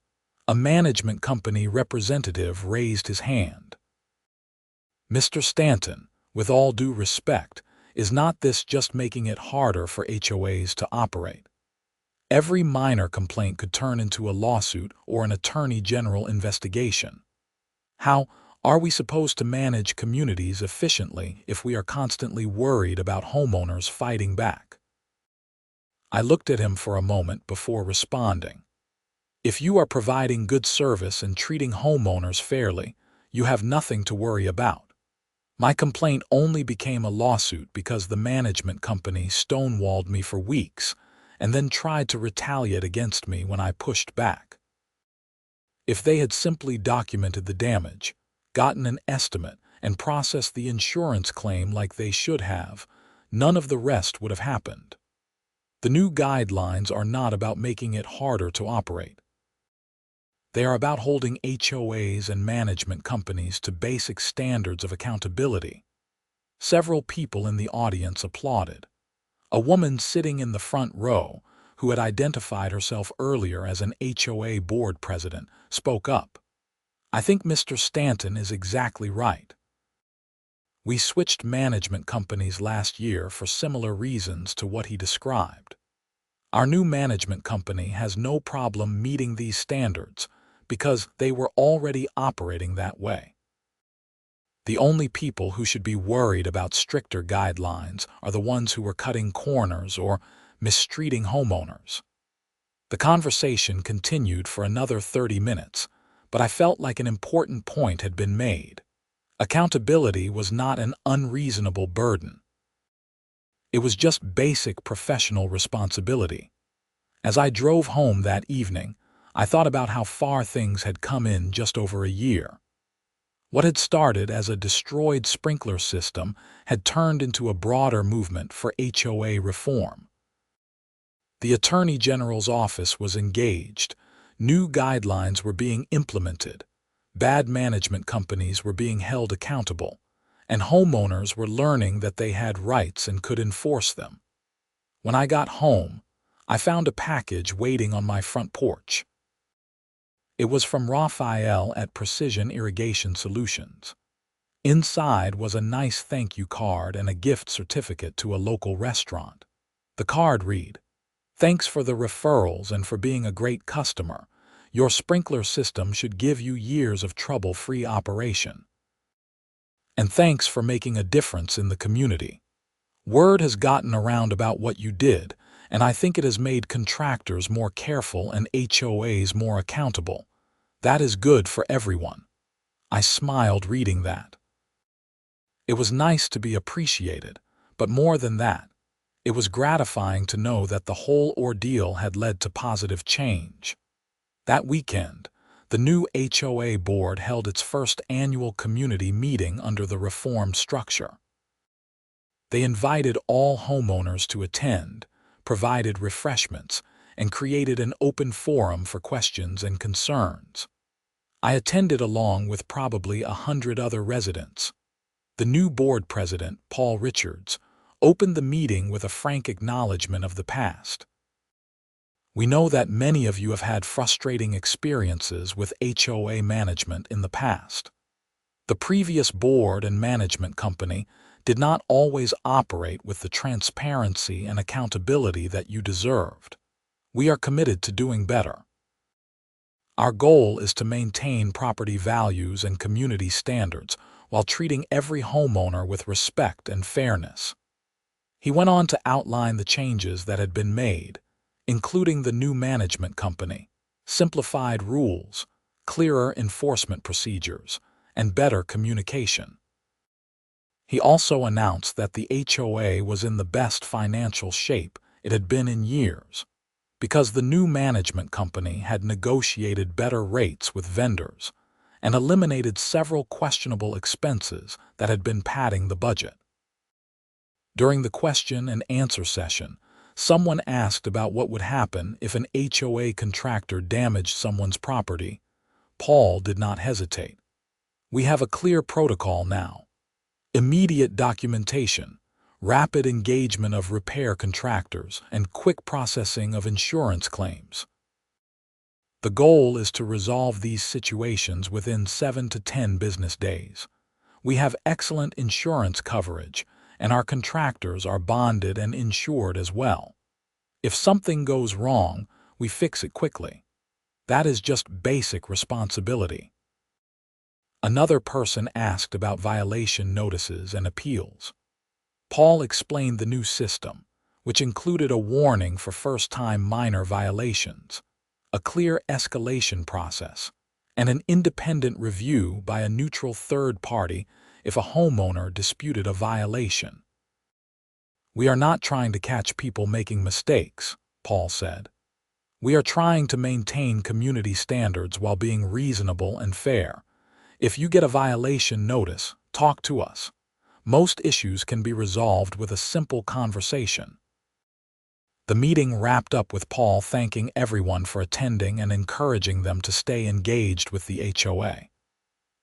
a management company representative raised his hand. Mr. Stanton, with all due respect, is not this just making it harder for HOAs to operate? Every minor complaint could turn into a lawsuit or an attorney general investigation. How are we supposed to manage communities efficiently if we are constantly worried about homeowners fighting back? I looked at him for a moment before responding. If you are providing good service and treating homeowners fairly, you have nothing to worry about. My complaint only became a lawsuit because the management company stonewalled me for weeks and then tried to retaliate against me when I pushed back. If they had simply documented the damage, gotten an estimate, and processed the insurance claim like they should have, none of the rest would have happened. The new guidelines are not about making it harder to operate. They are about holding HOAs and management companies to basic standards of accountability. Several people in the audience applauded. A woman sitting in the front row, who had identified herself earlier as an HOA board president, spoke up. "I think Mr. Stanton is exactly right. We switched management companies last year for similar reasons to what he described. Our new management company has no problem meeting these standards because they were already operating that way. The only people who should be worried about stricter guidelines are the ones who are cutting corners or mistreating homeowners." The conversation continued for another 30 minutes, but I felt like an important point had been made. Accountability was not an unreasonable burden. It was just basic professional responsibility. As I drove home that evening, I thought about how far things had come in just over a year. What had started as a destroyed sprinkler system had turned into a broader movement for HOA reform. The Attorney General's office was engaged, new guidelines were being implemented, bad management companies were being held accountable, and homeowners were learning that they had rights and could enforce them. When I got home, I found a package waiting on my front porch. It was from Raphael at Precision Irrigation Solutions. Inside was a nice thank you card and a gift certificate to a local restaurant. The card read, "Thanks for the referrals and for being a great customer. Your sprinkler system should give you years of trouble-free operation. And thanks for making a difference in the community. Word has gotten around about what you did, and I think it has made contractors more careful and HOAs more accountable. That is good for everyone." I smiled reading that. It was nice to be appreciated, but more than that, it was gratifying to know that the whole ordeal had led to positive change. That weekend, the new HOA board held its first annual community meeting under the reformed structure. They invited all homeowners to attend, provided refreshments, and created an open forum for questions and concerns. I attended along with probably 100 other residents. The new board president, Paul Richards, opened the meeting with a frank acknowledgement of the past. "We know that many of you have had frustrating experiences with HOA management in the past. The previous board and management company did not always operate with the transparency and accountability that you deserved. We are committed to doing better. Our goal is to maintain property values and community standards while treating every homeowner with respect and fairness." He went on to outline the changes that had been made, including the new management company, simplified rules, clearer enforcement procedures, and better communication. He also announced that the HOA was in the best financial shape it had been in years, because the new management company had negotiated better rates with vendors and eliminated several questionable expenses that had been padding the budget. During the question and answer session, someone asked about what would happen if an HOA contractor damaged someone's property. Paul did not hesitate. "We have a clear protocol now. Immediate documentation, rapid engagement of repair contractors, and quick processing of insurance claims. The goal is to resolve these situations within 7 to 10 business days. We have excellent insurance coverage, and our contractors are bonded and insured as well. If something goes wrong, we fix it quickly. That is just basic responsibility. Another person asked about violation notices and appeals. Paul explained the new system, which included a warning for first-time minor violations, a clear escalation process, and an independent review by a neutral third party if a homeowner disputed a violation. "We are not trying to catch people making mistakes," Paul said. "We are trying to maintain community standards while being reasonable and fair. If you get a violation notice, talk to us. Most issues can be resolved with a simple conversation." The meeting wrapped up with Paul thanking everyone for attending and encouraging them to stay engaged with the HOA.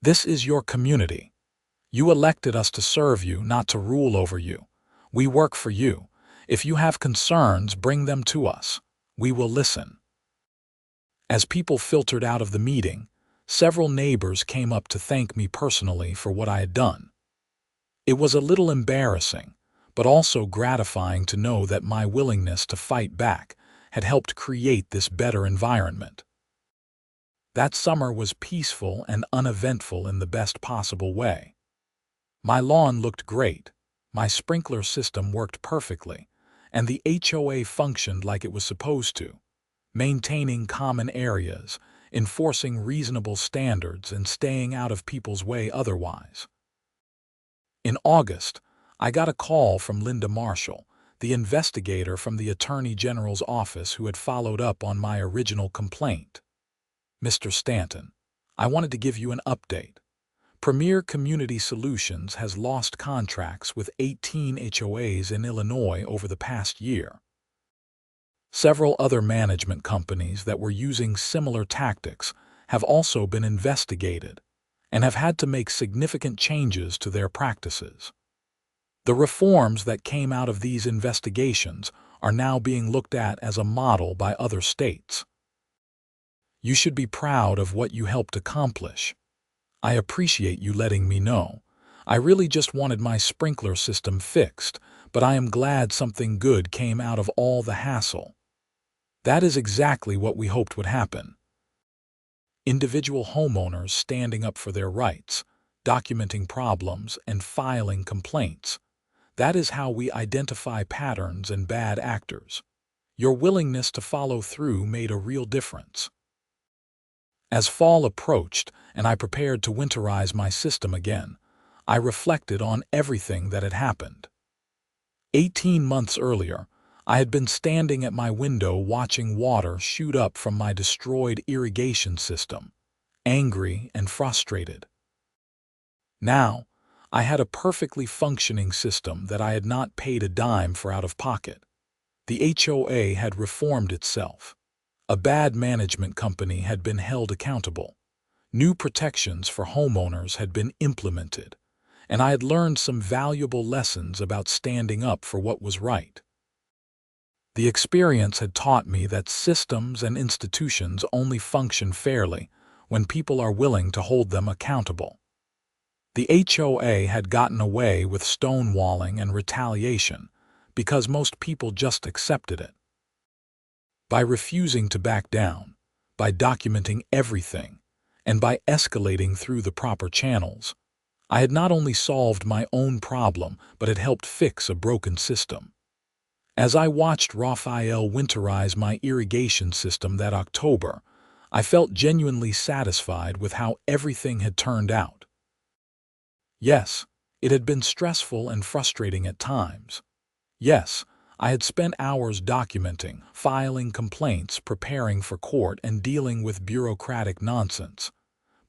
"This is your community. You elected us to serve you, not to rule over you. We work for you. If you have concerns, bring them to us. We will listen." As people filtered out of the meeting, several neighbors came up to thank me personally for what I had done. It was a little embarrassing, but also gratifying to know that my willingness to fight back had helped create this better environment. That summer was peaceful and uneventful in the best possible way. My lawn looked great, my sprinkler system worked perfectly, and the HOA functioned like it was supposed to, maintaining common areas, enforcing reasonable standards, and staying out of people's way otherwise. In August, I got a call from Linda Marshall, the investigator from the Attorney General's office who had followed up on my original complaint. "Mr. Stanton, I wanted to give you an update. Premier Community Solutions has lost contracts with 18 HOAs in Illinois over the past year. Several other management companies that were using similar tactics have also been investigated and have had to make significant changes to their practices. The reforms that came out of these investigations are now being looked at as a model by other states. You should be proud of what you helped accomplish. I appreciate you letting me know. I really just wanted my sprinkler system fixed, but I am glad something good came out of all the hassle. That is exactly what we hoped would happen." Individual homeowners standing up for their rights, documenting problems, and filing complaints. That is how we identify patterns and bad actors. Your willingness to follow through made a real difference. As fall approached and I prepared to winterize my system again, I reflected on everything that had happened. 18 months earlier, I had been standing at my window watching water shoot up from my destroyed irrigation system, angry and frustrated. Now, I had a perfectly functioning system that I had not paid a dime for out of pocket. The HOA had reformed itself. A bad management company had been held accountable. New protections for homeowners had been implemented, and I had learned some valuable lessons about standing up for what was right. The experience had taught me that systems and institutions only function fairly when people are willing to hold them accountable. The HOA had gotten away with stonewalling and retaliation because most people just accepted it. By refusing to back down, by documenting everything, and by escalating through the proper channels, I had not only solved my own problem, but had helped fix a broken system. As I watched Raphael winterize my irrigation system that October, I felt genuinely satisfied with how everything had turned out. Yes, it had been stressful and frustrating at times. Yes, I had spent hours documenting, filing complaints, preparing for court, and dealing with bureaucratic nonsense.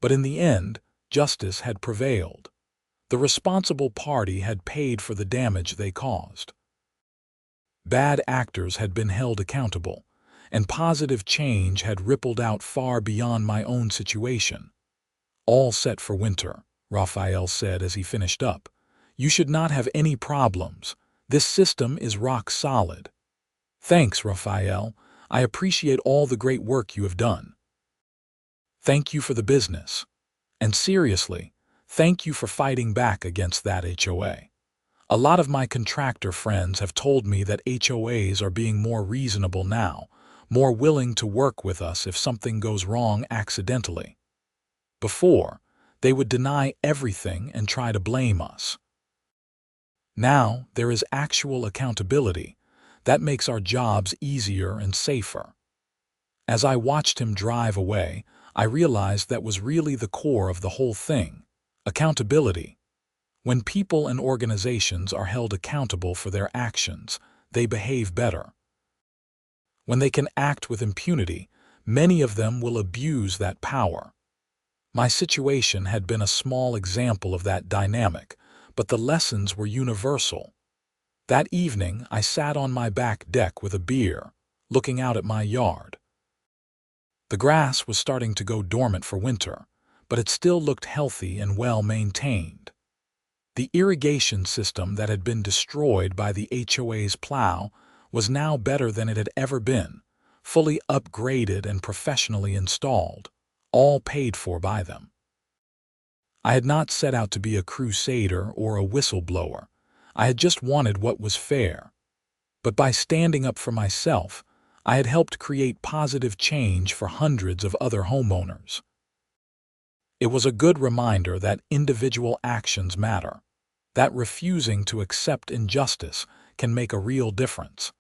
But in the end, justice had prevailed. The responsible party had paid for the damage they caused. Bad actors had been held accountable, and positive change had rippled out far beyond my own situation. "All set for winter," Raphael said as he finished up. "You should not have any problems. This system is rock solid." "Thanks, Raphael. I appreciate all the great work you have done." "Thank you for the business. And seriously, thank you for fighting back against that HOA. A lot of my contractor friends have told me that HOAs are being more reasonable now, more willing to work with us if something goes wrong accidentally. Before, they would deny everything and try to blame us. Now, there is actual accountability. That makes our jobs easier and safer. As I watched him drive away, I realized that was really the core of the whole thing: accountability. When people and organizations are held accountable for their actions, they behave better. When they can act with impunity, many of them will abuse that power. My situation had been a small example of that dynamic, but the lessons were universal. That evening, I sat on my back deck with a beer, looking out at my yard. The grass was starting to go dormant for winter, but it still looked healthy and well maintained. The irrigation system that had been destroyed by the HOA's Plow was now better than it had ever been, fully upgraded and professionally installed, all paid for by them. I had not set out to be a crusader or a whistleblower. I had just wanted what was fair. But by standing up for myself, I had helped create positive change for hundreds of other homeowners. It was a good reminder that individual actions matter, that refusing to accept injustice can make a real difference,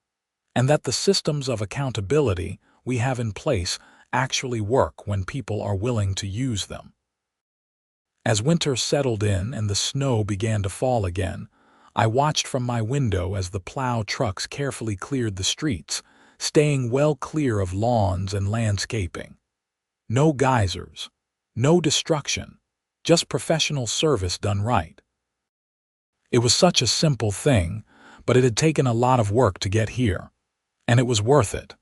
and that the systems of accountability we have in place actually work when people are willing to use them. As winter settled in and the snow began to fall again, I watched from my window as the plow trucks carefully cleared the streets, staying well clear of lawns and landscaping. No geysers, no destruction, just professional service done right. It was such a simple thing, but it had taken a lot of work to get here, and it was worth it.